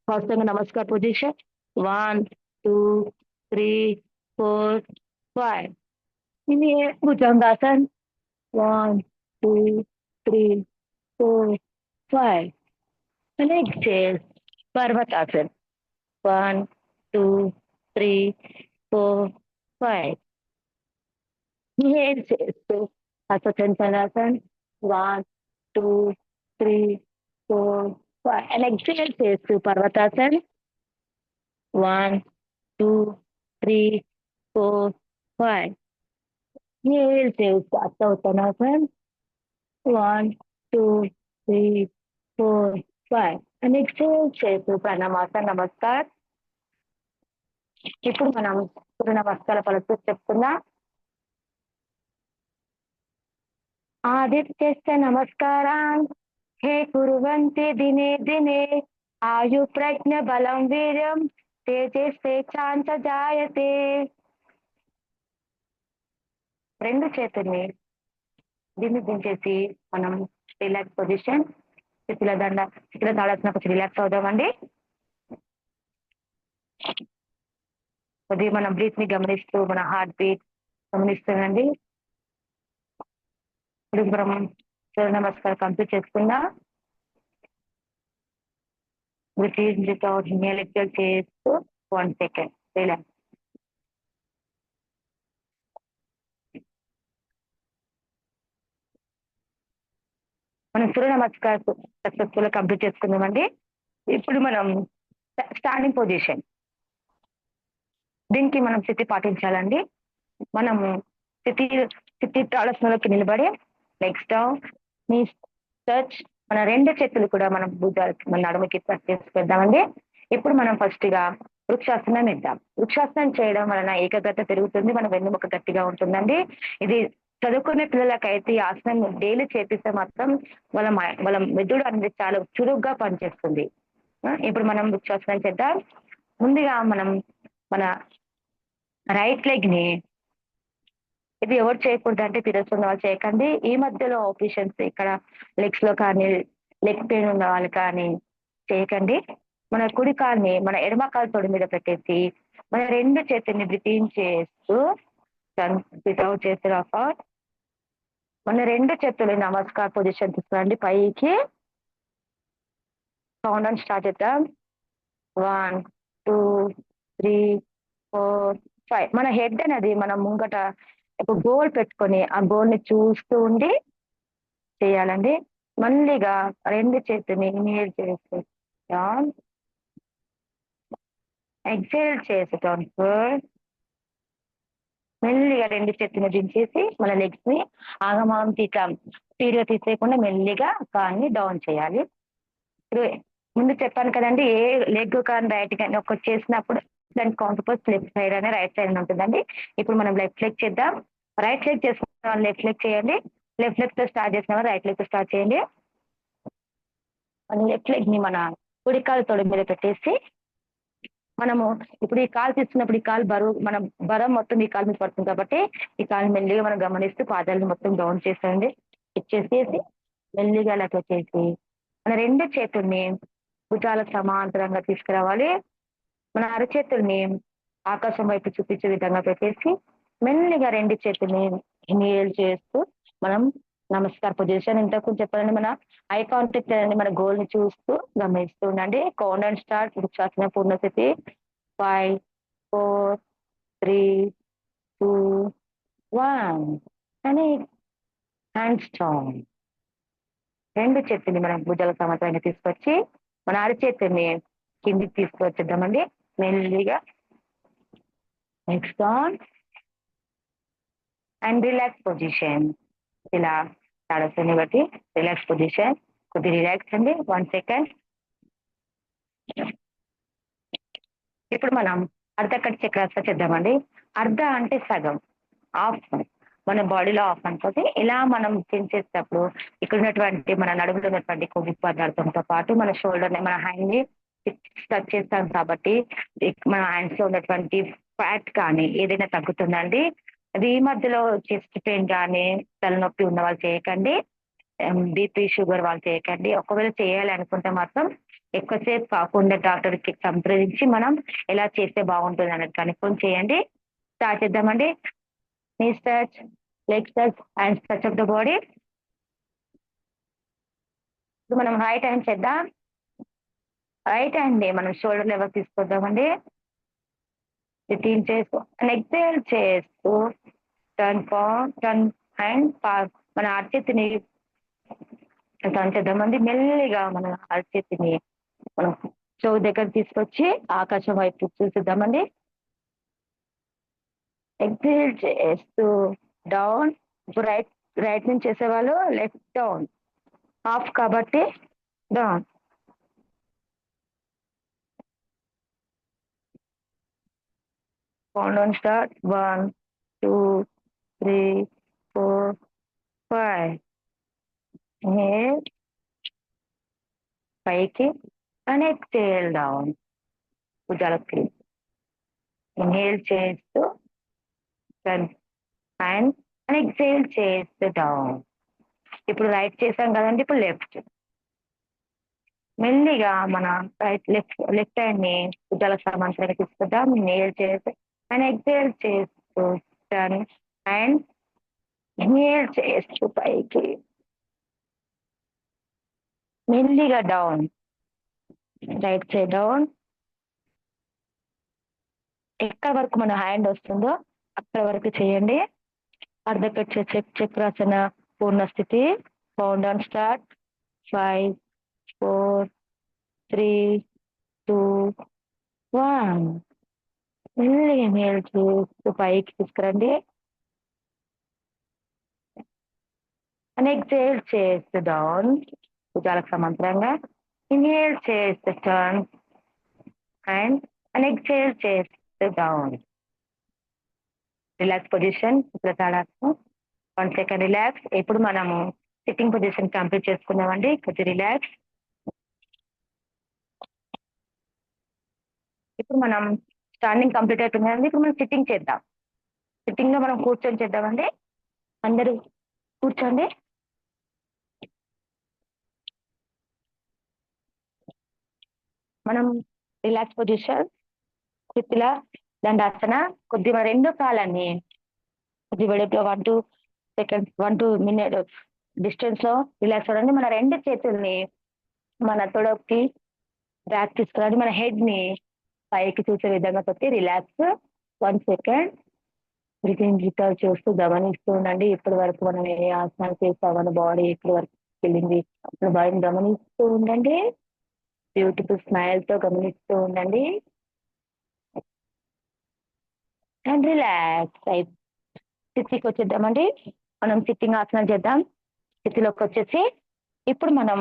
Saštanga Namaskar position 1 2 3 4 5. Inhale Bhujangasana 1 2 3 4 5 and exhale Parvatasana 1 2 3 4 5. Inhale చేస్తూ Ashwatthanasan 1 2 3 4 5 and exhale చేస్తూ Parvatasana 1 2 3 4 5. Inhale చేస్తూ Ashwatthanasan 1 2 3 4 5 and exhale చేస్తూ ప్రణామాసన నమస్కార్. ఇప్పుడు మనం సూర్య నమస్కార ఫలితం చెప్తున్నా. ఆదిత్యస్య నమస్కారాన్ హే కుర్వంతి దినే దినే ఆయు ప్రజ్ఞ బలం వీర్యం తేజస్వేచ్ఛాంత జాయతే. రెండు చేతుల్ని దీన్ని దించేసి మనం రిలాక్స్ పొజిషన్ శిథిల తాడాల్సిన కొంచెం రిలాక్స్ అవుదామండి. కొద్దిగా మనం బ్రీత్ ని గమనిస్తూ మన హార్ట్ బీట్ గమనిస్తుందండి. ఇప్పుడు మనం సూర్య నమస్కారం కంప్లీట్ చేసుకున్నా. చేస్తూ 1 సెకండ్ రిలాక్స్. మనం సూర్య నమస్కారం సక్సెస్ఫుల్ కంప్లీట్ చేసుకుందామండి. ఇప్పుడు మనం స్టాండింగ్ పొజిషన్, దీనికి మనం స్థితి పాటించాలండి. మనము స్థితి తాళస్లోకి నిలబడి లెగ్స్ డౌన్, నీస్ టచ్, మన రెండు చేతులు కూడా మనం భుజాలు మన నడుముకి టచ్ చేసి పెడదామండి. ఇప్పుడు మనం ఫస్ట్ గా వృక్షాసనం ఇద్దాం. వృక్షాసనం చేయడం వలన ఏకాగ్రత పెరుగుతుంది, మన వెన్నుముక గట్టిగా ఉంటుందండి. ఇది చదువుకునే పిల్లలకైతే ఈ ఆసనం డైలీ చేపిస్తే మాత్రం వాళ్ళ మెదడు అనేది చాలా చురుగ్గా పనిచేస్తుంది. ఇప్పుడు మనం వృక్షాసనం చేద్దాం. ముందుగా మనం మన రైట్ లెగ్ ని, ఇది ఎవరు చేయకూడదు అంటే పీరియడ్స్ ఉన్న వాళ్ళు చేయకండి. ఈ మధ్యలో ఆపరేషన్స్ ఇక్కడ లెగ్స్ లో కానీ, లెగ్ పెయిన్ ఉన్న వాళ్ళు కానీ చేయకండి. మన కుడి కాల్ని మన ఎడమ కాలు తొడి మీద పెట్టేసి మన 2 చేతుల్ని బ్రీతింగ్ చేస్తూ వితౌట్ చేతులు అపార్ట్ మన 2 చేతులు నమస్కార్ పొజిషన్ తీసుకురండి పైకి. కౌంట్ డౌన్ స్టార్ట్ చేద్దాం. 1, 2, 3, 4, 5. మన హెడ్ అనేది మనం ముంగట ఒక గోల్ పెట్టుకొని ఆ గోల్ ని చూస్తూ ఉండి చేయాలండి. మళ్ళీగా 2 చేతుల్ని ఇన్హేల్ చేస్తూ డౌన్, ఎక్సేల్ చేసి డౌన్ ఫోర్. మెల్లిగా 2 చేతుల్ని దించేసి మన లెగ్స్ ని ఆగమాగం పీరియడ్ తీసేయకుండా మెల్లిగా కాల్ని డౌన్ చేయాలి. ఇప్పుడు ముందు చెప్పాను కదండి, ఏ లెగ్ కానీ రైట్ కానీ ఒకటి చేసినప్పుడు దాని కౌంటర్ పోస్ట్ లెఫ్ట్ సైడ్ అని రైట్ సైడ్ అని ఉంటుందండి. ఇప్పుడు మనం లెఫ్ట్ లెగ్ చేద్దాం. రైట్ లెగ్ చేసుకున్న వాళ్ళు లెఫ్ట్ లెగ్ చేయండి. లెఫ్ట్ లెగ్ తో స్టార్ట్ చేసిన వాళ్ళు రైట్ లెగ్ తో స్టార్ట్ చేయండి. మన లెఫ్ట్ లెగ్ ని మన కుడి కాలు తొడి మీద పెట్టేసి మనము ఇప్పుడు ఈ కాలు తీసుకున్నప్పుడు ఈ కాలు బరువు మన బరం మొత్తం ఈ కాలు మీద పడుతుంది కాబట్టి ఈ కాలు మెల్లిగా మనం గమనిస్తూ పాదాలను మొత్తం డౌన్ చేసేయండి. ఇచ్చేసేసి మెల్లిగా అలా చేసి మన 2 చేతుల్ని భుజాలకు సమాంతరంగా తీసుకురావాలి. మన అరచేతుల్ని ఆకాశం వైపు చూపించే విధంగా పెట్టేసి మెల్లిగా 2 చేతుల్ని ఇన్హేల్ చేస్తూ మనం నమస్కార్ పొజిషన్ ఇంతకు చెప్పాలండి. మన ఐ కాంటాక్ట్ అనేది మన గోల్ ని చూస్తూ గమనిస్తూ ఉండండి. కౌంట్ అండ్ స్టార్ట్ వృక్షాసన పూర్ణ స్థితి. 5, 4, 3, 2, 1 అని హ్యాండ్ స్ట్రాంగ్. 2 చేతుల్ని మనం భుజాల సమాంతరంగా తీసుకొచ్చి మన అరచేతుల్ని కిందికి తీసుకొచ్చేద్దామండి మెల్లిగా. Next on and relax position. ఇలా తలసుని బట్టి రిలాక్స్ పొజిషన్. కొద్ది రిలాక్స్ అండి. 1 సెకండ్. ఇప్పుడు మనం అర్ధకటి చక్రాసన చేద్దామండి. అర్ధ అంటే సగం, హాఫ్ మన బాడీలో హాఫ్ అనుకోతే ఇలా మనం చేసేటప్పుడు ఇక్కడ ఉన్నటువంటి మన నడుములో ఉన్నటువంటి కొవ్వు పదార్థంతో పాటు మన షోల్డర్ మన హ్యాండ్ ని టచ్ చేస్తాం కాబట్టి మన హ్యాండ్స్ లో ఉన్నటువంటి ఫ్యాట్ కానీ ఏదైనా తగ్గుతుందండి. అది ఈ మధ్యలో చెస్ట్ పెయిన్ కానీ తలనొప్పి ఉన్న వాళ్ళు చేయకండి. బీపీ షుగర్ వాళ్ళు చేయకండి. ఒకవేళ చేయాలి అనుకుంటే మాత్రం ఎక్కువసేపు కాకుండా డాక్టర్ కి సంప్రదించి మనం ఎలా చేస్తే బాగుంటుంది అనేది కనుక్కొని చేయండి. స్టార్ట్ చేద్దామండి. knees touch, legs touch, hands touch of the body. ఇప్పుడు మనం రైట్ హ్యాండ్ చేద్దాం. రైట్ హ్యాండ్ ని మనం షోల్డర్ లెవెల్ తీసుకొద్దామండి. రిటీన్ చేస్తూ ఎక్సేల్ చేస్తూ టర్న్ హ్యాండ్ మన అరచేతిని టర్న్ చేద్దామండి. మెల్లిగా మన అరచేతిని మనం చెవు దగ్గర తీసుకొచ్చి ఆకాశం వైపు చూసిద్దామండి. ఎక్సేల్ చేస్తూ డౌన్. ఇప్పుడు రైట్ నుంచి చేసేవాళ్ళు లెఫ్ట్ డౌన్, హాఫ్ కాబట్టి down. Count down start. 1, 2, 3, 4, 5. Inhale పైకి అండ్ ఎక్సేల్ డౌన్ భుజాలకి. ఇన్హేల్ చేస్తూ టర్న్ హ్యాండ్ అండ్ ఎక్సేల్ చేస్తూ డౌన్. ఇప్పుడు రైట్ చేసాం కదండి, ఇప్పుడు లెఫ్ట్. మెల్లిగా మన లెఫ్ట్ హ్యాండ్ ని భుజాలకు సమాంతరంగా తీసుకుందాం. ఇన్హేల్ చేసి అండ్ ఎక్సేల్ చేస్తూ టర్న్ హ్యాండ్. ఇన్హేల్ చేస్తూ పైకి మెల్లిగా డౌన్. Right side down. ఎక్కడ వరకు మన హ్యాండ్ వస్తుందో అక్కడ వరకు చేయండి. అర్ధకట్ చక్రాసన పూర్ణ స్థితి. Count down start. 5, 4, 3, 2, 1. మెల్లిగా ఇన్హేల్ చేస్తూ పైకి తీసుకురండి. అండ్ ఎక్సేల్ చేస్తూ డౌన్ భుజాలకు సమాంతరంగా. ఇన్హేల్ చేస్తూ టర్న్ హ్యాండ్ అండ్ ఎక్సేల్ చేస్తూ డౌన్. Relax position. ప్రతాడాసనం. 1 సెకండ్ రిలాక్స్. ఇప్పుడు మనము సిట్టింగ్ పొజిషన్ కంప్లీట్ చేసుకున్నామండి. కొద్ది రిలాక్స్. ఇప్పుడు మనం స్టాండింగ్ కంప్లీట్ అయిపోయింది కదండి. ఇప్పుడు మనం సిట్టింగ్ చేద్దాం. సిట్టింగ్ లో మనం కూర్చొని చేద్దామండి. అందరూ కూర్చోండి. మనం రిలాక్స్ పొజిషన్, స్థితిల దండాసన. కొద్దిగా రెండు కాలాన్ని కొద్ది వెడల్పులో 1-2 సెకండ్స్ 1-2 మినిట్ డిస్టెన్స్ లో రిలాక్స్ అవ్వండి. మన రెండు చేతుల్ని మన తొడకి బ్యాక్ తీసుకురండి. మన హెడ్ ని పైకి చూసే విధంగా పెట్టి రిలాక్స్. 1 సెకండ్ బ్రీతింగ్ రిటర్న్ చేస్తూ గమనిస్తూ ఉండండి. ఇప్పటి వరకు మనం ఏ ఆసనాలు చేస్తాం, మన బాడీ ఇప్పటి వరకు వెళ్ళింది, మన బాడీని గమనిస్తూ ఉండండి. బ్యూటిఫుల్ స్మైల్ తో గమనిస్తూ ఉండండి. అండ్ రిలాక్స్ స్థితికి వచ్చేద్దామండి. మనం సిట్టింగ్ ఆసనం చేద్దాం. స్థితిలోకి వచ్చేసి ఇప్పుడు మనం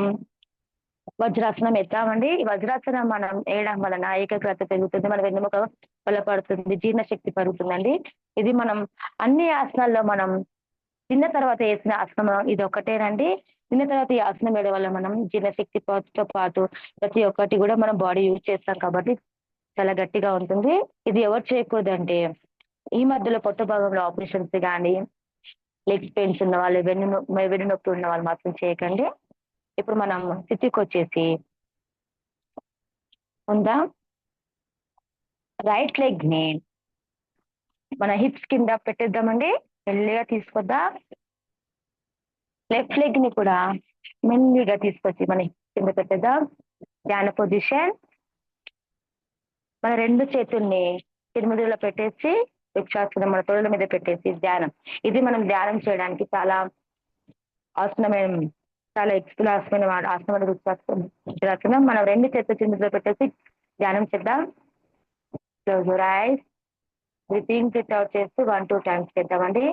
వజ్రాసనం ఎత్తామండి. ఈ వజ్రాసనం మనం వేయడం వలన ఏకాగ్రత పెరుగుతుంది, మన వెన్నెముక బలపడుతుంది, జీర్ణశక్తి పెరుగుతుందండి. ఇది మనం అన్ని ఆసనాల్లో మనం తిన్న తర్వాత వేసిన ఆసనం ఇది ఒకటేనండి. తిన్న తర్వాత ఈ ఆసనం వేయడం వల్ల మనం జీర్ణశక్తితో పాటు ప్రతి ఒక్కటి కూడా మనం బాడీ యూజ్ చేస్తాం కాబట్టి చాలా గట్టిగా ఉంటుంది. ఇది ఎవరు చేయకూడదంటే ఈ మధ్యలో పొట్ట భాగంలో ఆపరేషన్స్ కానీ, లెగ్స్ పెయిన్స్ ఉన్న వాళ్ళు, వెన్ను నొప్పి ఉన్న వాళ్ళు మాత్రం చేయకండి. ఇప్పుడు మనం స్థితికి వచ్చేసి ఉందా రైట్ లెగ్ ని మన హిప్స్ కింద పెట్టేద్దామండి. మెల్లిగా తీసుకొద్దాం. లెఫ్ట్ లెగ్ ని కూడా మెల్లిగా తీసుకొచ్చి మన హిప్స్ కింద పెట్టేద్దాం. ధ్యాన పొజిషన్. మన రెండు చేతుల్ని తిరుముడిలో పెట్టేసి వృక్షాసనం మన తొడల మీద పెట్టేసి ధ్యానం. ఇది మనం ధ్యానం చేయడానికి చాలా ఆసనమైన, చాలా ఎక్స్ప్లాసమైన ఆసనం. వృక్షాసనం మనం రెండు చేతులు తిరుముడిలో పెట్టేసి ధ్యానం చేద్దాం. Close your eyes. Breathing it out చేస్తూ 1-2 టైమ్స్ చేద్దామండి.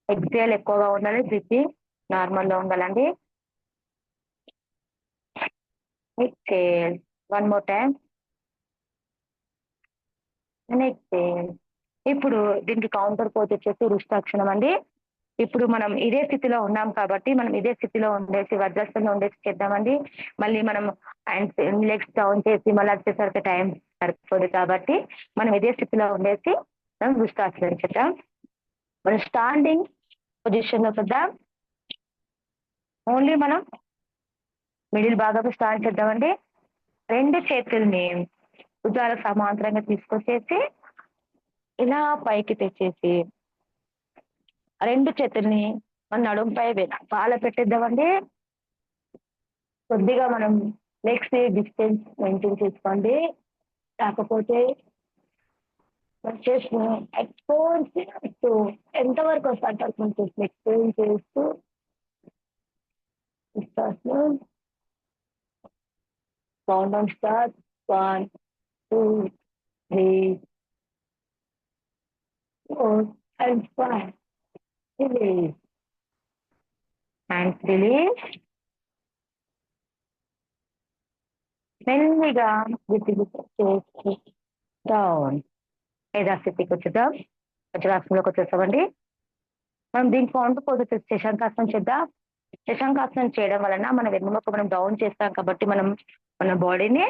ఎక్సేల్ ఎక్కువగా ఉండాలి, బ్రీతింగ్ నార్మల్ లో ఉండాలండి. Exhale 1 more time. ఎక్సేల్. ఇప్పుడు దీనికి కౌంటర్ పోజ్ వచ్చేసి వృష్టాక్షరం అండి. ఇప్పుడు మనం ఇదే స్థితిలో ఉన్నాం కాబట్టి మనం ఇదే స్థితిలో ఉండేసి వజ్రాసనంలో ఉండేసి చేద్దామండి. మళ్ళీ మనం లెగ్స్ డౌన్ చేసి మళ్ళీ వచ్చేసరికి టైం సరిపోదు కాబట్టి మనం ఇదే స్థితిలో ఉండేసి మనం వృష్టాసనం చేద్దాం. మనం స్టాండింగ్ పొజిషన్ లో చేద్దాం. ఓన్లీ మనం మిడిల్ భాగం స్టార్ట్ చేద్దామండి. రెండు చేతుల్ని భుజాలకు సమాంతరంగా తీసుకొచ్చేసి ఇలా పైకి తెచ్చేసి రెండు చేతుల్ని మన నడుంపై పాల పెట్టేద్దామండి. కొద్దిగా మనం లెగ్స్ డిస్టెన్స్ మెయింటైన్ చేసుకోండి. కాకపోతే వచ్చేసి ఎక్స్పోజ్ చేస్తూ ఎంతవరకు వస్తాంటారు కొంచెం ఎక్స్పోజ్ చేస్తూ count down start. 1, 2, 3, 4 and 5. Release. Hands release. మెల్లిగా చేసి డౌన్. స్థితికి వచ్చేద్దాం. వజ్రాసనంలోకి వచ్చేస్తామండి. మనం దీనికి కౌంటర్ పోజ్ వచ్చేసి శశాంకాసనం చేద్దాం. శశాంకాసనం చేయడం వలన మన వెన్నుముక మనం డౌన్ చేస్తాం కాబట్టి మనం మన బాడీని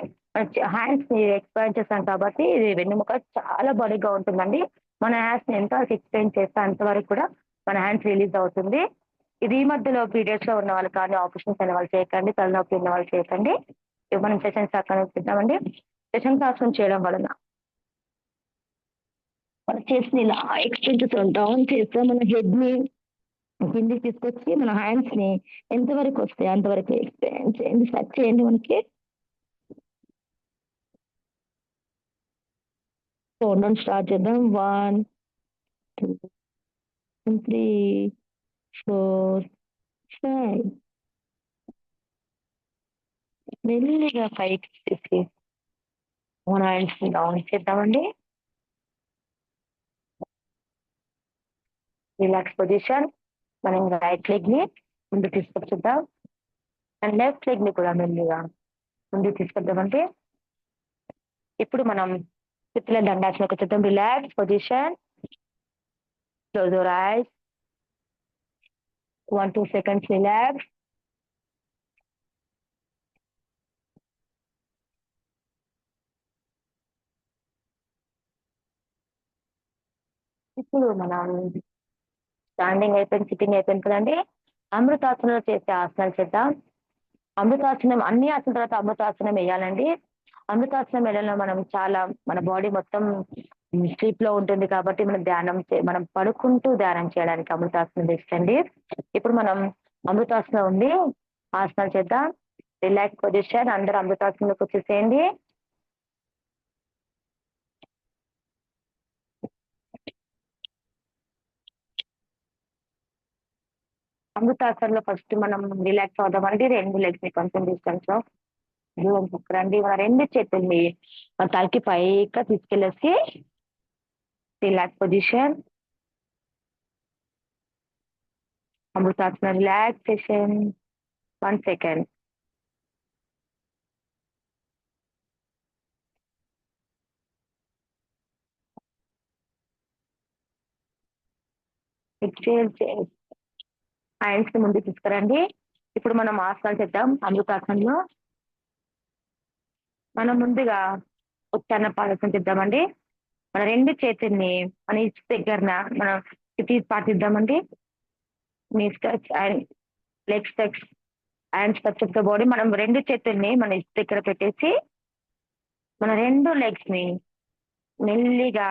హ్యాండ్స్ ని ఎక్స్పాండ్ చేస్తాం కాబట్టి ఇది వెన్నుముక చాలా బాడీగా ఉంటుందండి. మన హ్యాండ్స్ ని ఎంత ఎక్స్పాండ్ చేస్తే అంతవరకు కూడా మన హ్యాండ్స్ రిలీజ్ అవుతుంది. ఇది ఈ మధ్యలో పీరియడ్స్ లో ఉన్న వాళ్ళు కానీ, ఆపరేషన్స్ అయిన వాళ్ళు చేయకండి, తలనొప్పి ఉన్న వాళ్ళు చేయకండి. మనం శశాంకాసనం చేద్దామండి. శశాంకాసనం చేయడం వలన మన చేసి ఇలా ఎక్స్టెండ్ చేస్తాం, డౌన్ చేస్తాం. మన హెడ్ ని కిందికి తీసుకొచ్చి మన హ్యాండ్స్ ని ఎంతవరకు వస్తాయి అంతవరకు ఎక్స్టెండ్ చేయండి. సెట్ చేయండి. మనకి కౌంట్ స్టార్ట్ చేద్దాం. 1, 2, 3, 4, 5. మెల్లిగా పైకి తీసి మన హ్యాండ్స్ ని డౌన్ చేద్దామండి. Relax position. మనం రైట్ లెగ్ ని ముందు తీసుకొచ్చేద్దాం అండ్ లెఫ్ట్ లెగ్ ని కూడా మెల్లిగా ముందు తీసుకొద్దామంటే ఇప్పుడు మనం స్థితిలో దండాసనకు వచ్చేద్దాం. Relax position. Close your eyes. 1-2 seconds relax. ఇప్పుడు మనం స్టాండింగ్ అయిపోయింది, సిట్టింగ్ అయిపోయింది కదండి. అమృతాసనంలో చేసే ఆసనాలు చేద్దాం. అమృతాసనం అన్ని ఆసన తర్వాత అమృతాసనం వేయాలండి. అమృతాసనం వేయడంలో మనం చాలా మన బాడీ మొత్తం స్లీప్ లో ఉంటుంది కాబట్టి మనం మనం పడుకుంటూ ధ్యానం చేయడానికి అమృతాసనం బెస్ట్ అండి. ఇప్పుడు మనం అమృతాసనం ఉంది, ఆసనాలు చేద్దాం. రిలాక్స్ పొజిషన్, అందరూ అమృతాసనంలోకి వచ్చేసేయండి. అమృతాసనంలో ఫస్ట్ మనం రిలాక్స్ అవుదామండి. 2 లెగ్స్ ని కొంచెం డిస్టెన్స్ లో దూరం తీసుకురండి. మన 2 చేతుల్ని మన తలకి పైగా తీసుకెళ్ళేసి relax position, Amritasana relaxation. 1 second. Exchange hands ని ముందుకు తీసుకురండి. ఇప్పుడు మనం ఆసనాలు చేద్దాం. అమృతాసనంలో మనం ముందుగా ఉత్తాన పాదం చేద్దామండి. మన 2 చేతుల్ని మన ఇచ్ దగ్గరన మనం తీసి పాటిద్దామండి. నీ stretch and leg stretch, hands touch the body. మనం 2 చేతుల్ని మన ఇచ్ దగ్గర పెట్టేసి మన 2 లెగ్స్ ని మెల్లిగా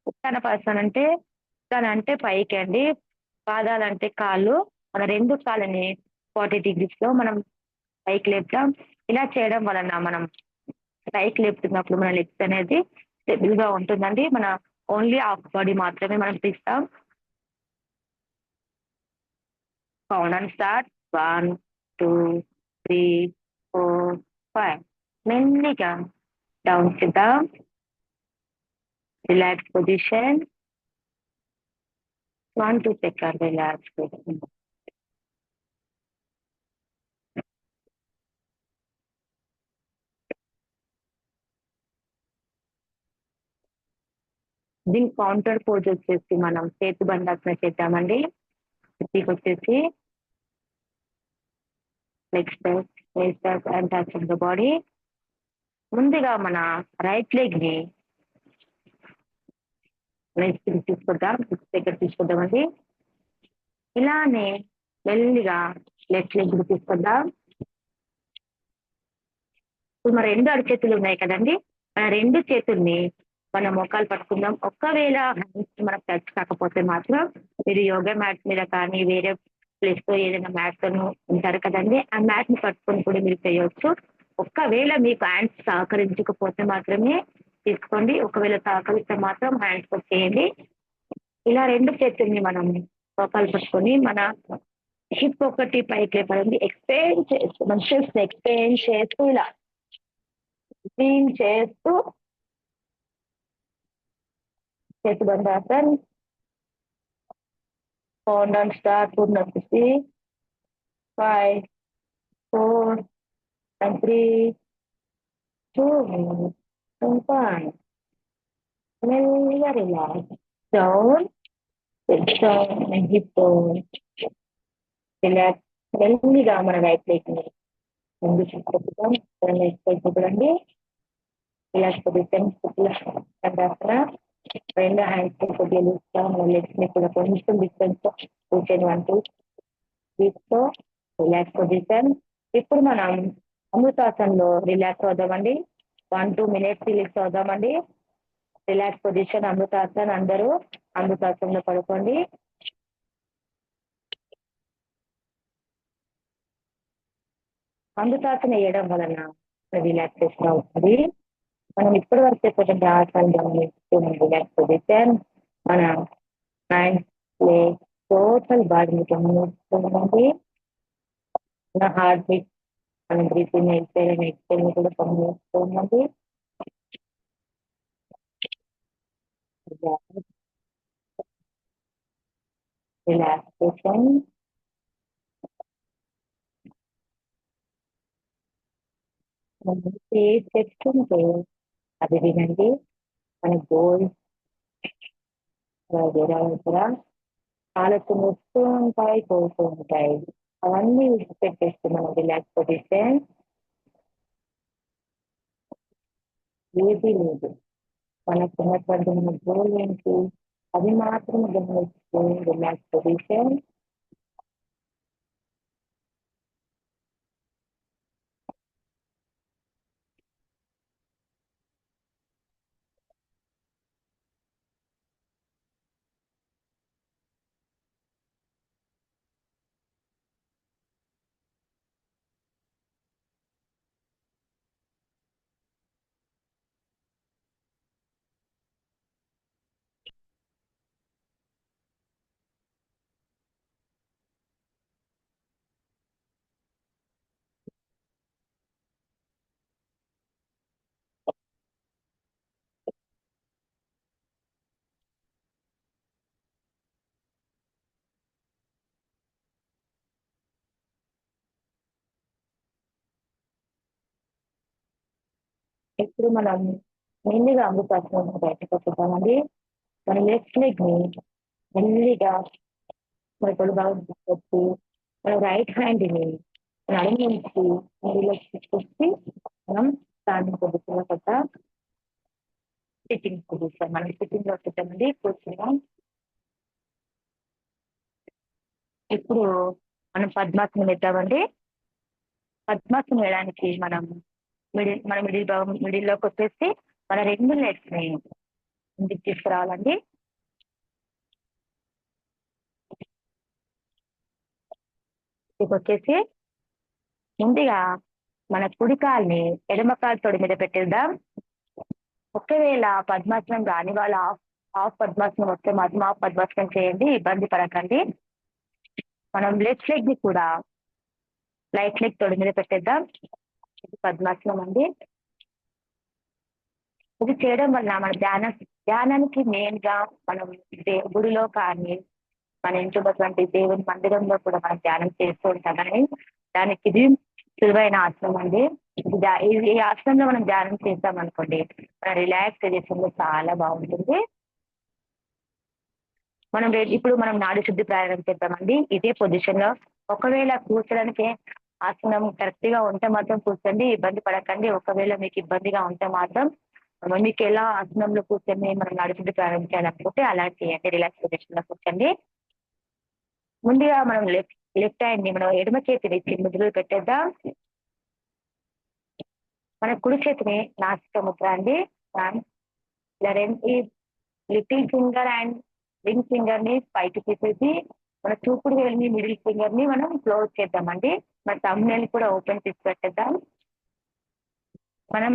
ఉత్తాన పాదం అంటే ఉత్తాన అంటే పైకి అండి, పాదాలంటే కాళ్ళు. మన 2 కాళ్ళని 40 డిగ్రీస్ లో మనం పైకి లేపుతాం. ఇలా చేయడం వలన మనం పైకి లేపుతున్నప్పుడు మన లెగ్స్ అనేది స్టెబుల్ గా ఉంటుందండి. మన ఓన్లీ హాఫ్ బాడీ మాత్రమే మనం తీస్తాం. Count and start. 1, 2, 3, 4, 5. మెల్లిగా డౌన్ చేద్దాం. Relax position. 1, 2 second relax position. దీని కౌంటర్ పోజ్ వచ్చేసి మనం చేతి బంధాసన చేద్దామండి. వచ్చేసి leg stretch, and touch of the body. ముందుగా మన రైట్ లెగ్ ని లెగ్స్ తీసుకొద్దాం, దగ్గర తీసుకొద్దామండి. ఇలానే మెల్లిగా లెఫ్ట్ లెగ్ తీసుకొద్దాం. ఇప్పుడు మన 2 అరచేతులు ఉన్నాయి కదండి. మన 2 చేతుల్ని మన మోకాలు పట్టుకుందాం. ఒకవేళ హ్యాండ్స్ మనకు టచ్ కాకపోతే మాత్రం మీరు యోగా మ్యాట్ మీద కానీ వేరే ప్లేస్ లో ఏదైనా మ్యాట్ తో ఉంటారు కదండి, ఆ మ్యాట్ ని పట్టుకొని కూడా మీరు చేయవచ్చు. ఒకవేళ మీకు హ్యాండ్స్ సహకరించకపోతే మాత్రమే తీసుకోండి, ఒకవేళ సహకరిస్తే మాత్రం హ్యాండ్స్ చేయండి. ఇలా 2 చేతుల్ని మనం మోకాలు పట్టుకొని మన హిప్ ఒకటి పైకి లేపండి. ఎక్స్పేండ్ చేస్తూ మన షిప్స్ ఎక్స్పేండ్ చేస్తూ ఇలా క్లీన్ చేస్తూ చేతి Bandhasan. Count down start. 2, 5, 4, and 3, 2, and 1. మెల్లిగా relax. Down, down and hip down. Relax. మెల్లిగా మన రైట్ లెగ్ ని ముందు చూసుకుంటాం. చూడండి. Relax position. బంధాసన. 2 హ్యాండ్స్ కొద్దిగా లూజ్గా మన లెగ్స్ ని కూడా కొంచెం డిస్టెన్స్ తో కూర్చొని 1, 2 వీటితో రిలాక్స్ పొజిషన్. ఇప్పుడు మనం అమృతాసనంలో రిలాక్స్ అవుదామండి. 1, 2 మినిట్స్ రిలాక్స్ అవుదామండి. Relax position Amritasan. అందరూ అమృతాసనంలో పడుకోండి. అమృతాసనం వేయడం వలన రిలాక్సేషన్ అవుతుంది. మనం ఇప్పటి వరకు చెప్పిన ఆసనాలు గమనిస్తూ రిలాక్స్ పొజిషన్ మన హ్యాండ్స్ టోటల్ బాడీని గమనిస్తుందండి. మన హార్ట్ బీట్, మనం బ్రీతింగ్ ఎక్స్పైర్ కూడా గమనిస్తుందండి. రిలాక్సేషన్. ఏ చెప్తుంటే అది వినండి. మన గోల్స్ దగ్గర ఆలోచనలు వస్తూ ఉంటాయి, పోతూ ఉంటాయి. అవన్నీ విడిచిపెట్టేస్తే మనం రిలాక్స్ పొజిషన్. ఏది లేదు. మనకున్నటువంటి మన గోల్ ఏంటి, అది మాత్రం గమనిస్తూ రిలాక్స్ పొజిషన్. ఇప్పుడు మనం మెల్లిగా అమృతాసనం బయటకు వస్తుంటామండి. మన లెఫ్ట్ లెగ్ ని మెల్లిగా మన తొలి భాగం తీసుకొచ్చి మన రైట్ హ్యాండ్ ని నడుము నుంచి మెల్లిగా తీసుకొచ్చి మనం స్టాండింగ్ పొజిషన్ లో కొత్త సిట్టింగ్ పొజిషన్. మనం సిట్టింగ్ లో పెట్టండి, కూర్చున్నాం. ఇప్పుడు మనం పద్మాసనం వేద్దామండి. పద్మాసనం వేయడానికి మన మిడిల్ భాగం మిడిల్లోకి వచ్చేసి మన రెండు లెగ్స్ ని ముందుకు తీసుకురావాలండి. ఇది వచ్చేసి ముందుగా మన కుడి కాల్ని ఎడమ కాలు తొడి మీద పెట్టేద్దాం. ఒకవేళ పద్మాసనం రాని వాళ్ళు హాఫ్ పద్మాసనం వస్తే మాత్రం హాఫ్ పద్మాసనం చేయండి, ఇబ్బంది పడకండి. మనం లెఫ్ట్ లెగ్ ని కూడా రైట్ లెగ్ తొడి మీద పెట్టేద్దాం. ఇది పద్మాసనం అండి. ఇది చేయడం వల్ల మన ధ్యానానికి మెయిన్ గా మనం గుడిలో కానీ మన ఇంట్లో ఉన్నటువంటి దేవుని మందిరంలో కూడా మనం ధ్యానం చేస్తూ ఉంటాం. కానీ దానికి ఇది సులువైన ఆసనం అండి. ఈ ఆసనంలో మనం ధ్యానం చేస్తాం అనుకోండి, మన రిలాక్సేషన్ లో చాలా బాగుంటుంది. ఇప్పుడు మనం నాడి శుద్ధి ప్రారంభం చేద్దామండి. ఇదే పొజిషన్ లో ఒకవేళ కూర్చోడానికి ఆసనం కరెక్ట్ గా ఉంటే మాత్రం కూర్చోండి, ఇబ్బంది పడకండి. ఒకవేళ మీకు ఇబ్బందిగా ఉంటే మాత్రం మీకు ఎలా ఆసనంలో కూర్చొని మనం నాడి శుద్ధి ప్రారంభించాలనుకుంటే అలా చేయండి, రిలాక్స్ పొజిషన్ లో కూర్చోండి. ముందుగా మనం లెఫ్ట్ హ్యాండ్ ని మనం ఎడమ చేతిని ముద్రలు పెట్టేద్దాం. మన కుడి చేతిని నాసిక ముద్ర అండి. ఇలా little finger and ring finger ని పైకి తీసేసి మన చూపుడు వేలిని మిడిల్ ఫింగర్ ని మనం క్లోజ్ చేద్దామండి. మన థంబ్నైల్ కూడా ఓపెన్ చేసి పెట్టేద్దాం. మనం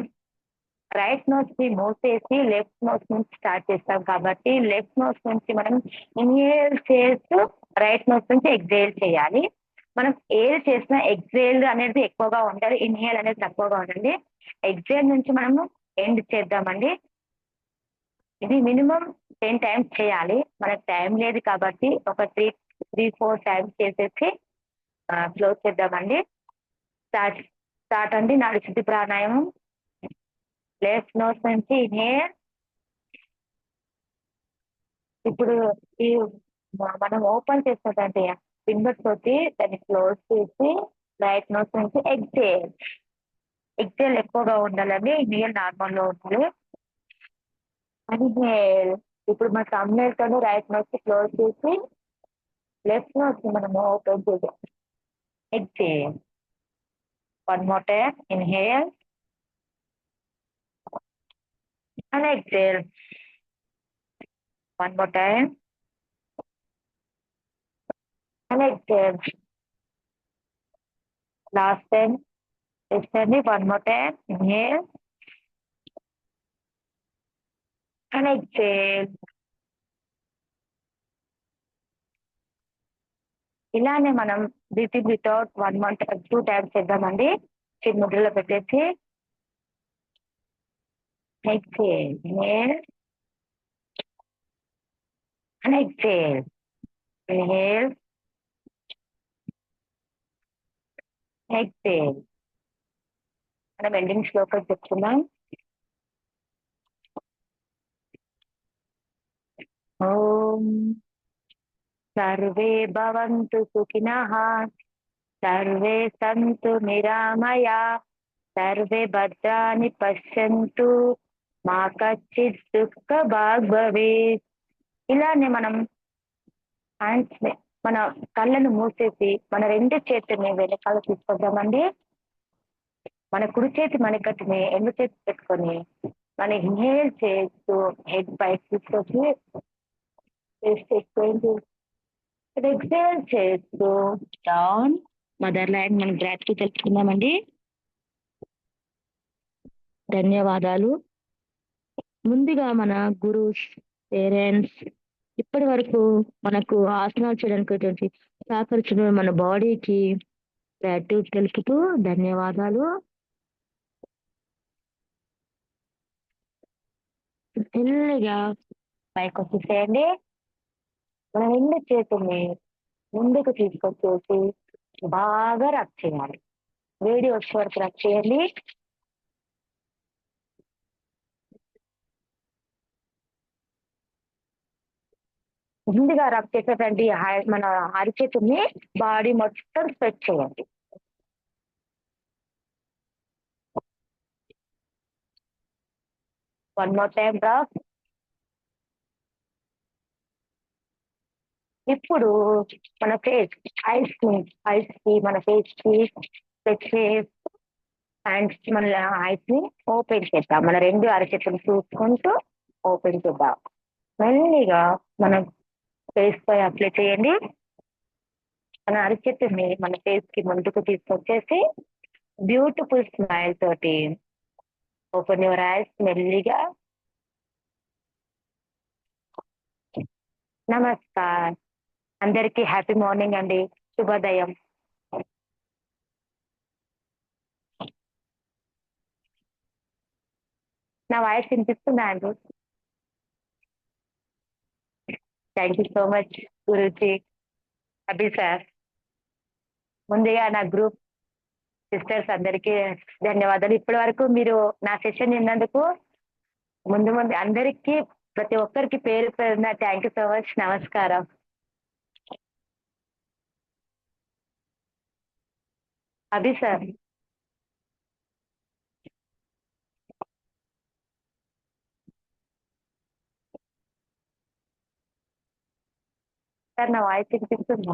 రైట్ నోస్ ని మూసేసి లెఫ్ట్ నోస్ నుంచి స్టార్ట్ చేస్తాం కాబట్టి లెఫ్ట్ నోస్ నుంచి మనం ఇన్హేల్ చేస్తూ రైట్ నోస్ నుంచి ఎగ్జేల్ చేయాలి. మనం ఏది చేసినా ఎగ్జేల్ అనేది ఎక్కువగా ఉండాలి, ఇన్హేల్ అనేది తక్కువగా ఉండండి. ఎగ్జేల్ నుంచి మనము ఎండ్ చేద్దామండి. ఇది మినిమం 10 times చేయాలి. మనకు టైం లేదు కాబట్టి ఒక 3-4 times చేసేసి క్లోజ్ చేద్దామండి. స్టార్ట్ అండి. నాడి శుద్ధి ప్రాణాయామం. లెఫ్ట్ నోస్ నుంచి ఇన్హేల్. ఇప్పుడు ఈ మనం ఓపెన్ చేసినటువంటి ఫింగర్ తోటి దాన్ని క్లోజ్ చేసి రైట్ నోస్ నుంచి ఎగ్జేల్. ఎగ్జేల్ ఎక్కువగా ఉండాలండి, ఇన్హేల్ నార్మల్ లో ఉండాలి. ఇన్హేల్. ఇప్పుడు మన థంబ్నైల్ తోని రైట్ నోస్ క్లోజ్ చేసి లెఫ్ట్ నోస్ మనము ఓపెన్ చేద్దాం. Exhale. One more time. Inhale and exhale. One more time. And exhale. Last time. Exhale. One more time. Inhale. And exhale. ఇలానే మనం బ్రీతింగ్ వితౌట్ 2 times చేద్దామండి. చిన్న ముద్రలో పెట్టేసి exhale. Inhale. And exhale. Inhale. Exhale. మనం ending శ్లోకం చెప్తున్నాం. ఓం survey భవంతు సుఖినః, సర్వే సంతు నిరామయా, సర్వే భద్రాని పశ్యంతు, మా కచ్చిత్ దుఃఖ భాగ్ భవేత్. ఇలానే మనం హ్యాండ్స్ మన కళ్ళను మూసేసి మన రెండు చేతుల్ని వెనకాల తీసుకొద్దామండి. మన కుడి చేతి మణికట్టుని ఎడమ చేతి పెట్టుకొని మన ఇన్హేల్ చేస్తూ హెడ్ పైకి తీసుకొచ్చి చెస్ట్ ఎక్కువ ఎక్సేల్ చేస్తూ డౌన్ మదర్ ల్యాండ్ మనం గ్రాటిట్యూడ్ తెలుసుకుందామండి. ధన్యవాదాలు. ముందుగా మన గురుస్, పేరెంట్స్ ఇప్పటి వరకు మనకు ఆసనాలు చేయడానికి సహకరించిన మన బాడీకి గ్రాటిట్యూడ్ తెలుపుతూ ధన్యవాదాలు. మెల్లిగా పైకి వచ్చేసేయండి. మన రెండు చేతుల్ని ముందుకు తీసుకొచ్చేసి బాగా రబ్ చేయాలి. వేడి వచ్చే వరకు రబ్ చేయండి. ముందుగా రబ్ చేసేటండి మన అరిచేతుల్ని బాడీ మొత్తం స్ప్రెడ్ చేయండి. One more time rub. ఇప్పుడు మన ఫేస్ ఐస్ కి మన ఫేస్ కి స్ప్రెడ్ చేసి హ్యాండ్స్ మన ఐస్ ని ఓపెన్ చేద్దాం. మన రెండు అరచేతులు చూసుకుంటూ ఓపెన్ చేద్దాం. మెల్లిగా మనం ఫేస్ పై అప్లై చేయండి. మన అరచేతుల్ని మన ఫేస్ కి ముందుకు తీసుకొచ్చేసి బ్యూటిఫుల్ స్మైల్ తోటి ఓపెన్ యువర్ ఐస్ మెల్లిగా. నమస్కార్. అందరికీ హ్యాపీ మార్నింగ్ అండి. శుభోదయం. నా వాయిస్ వినిపిస్తుందా అండి? Thank you so much Guruji, Abhi sir. ముందుగా నా గ్రూప్ సిస్టర్స్ అందరికీ ధన్యవాదాలు. ఇప్పటి వరకు మీరు నా సెషన్ విన్నందుకు ముందు ముందు అందరికీ ప్రతి ఒక్కరికి పేరు పేరున థ్యాంక్ యూ సో మచ్. నమస్కారం. అభి సార్. సార్ నా వాయిస్ వినిపిస్తుందా?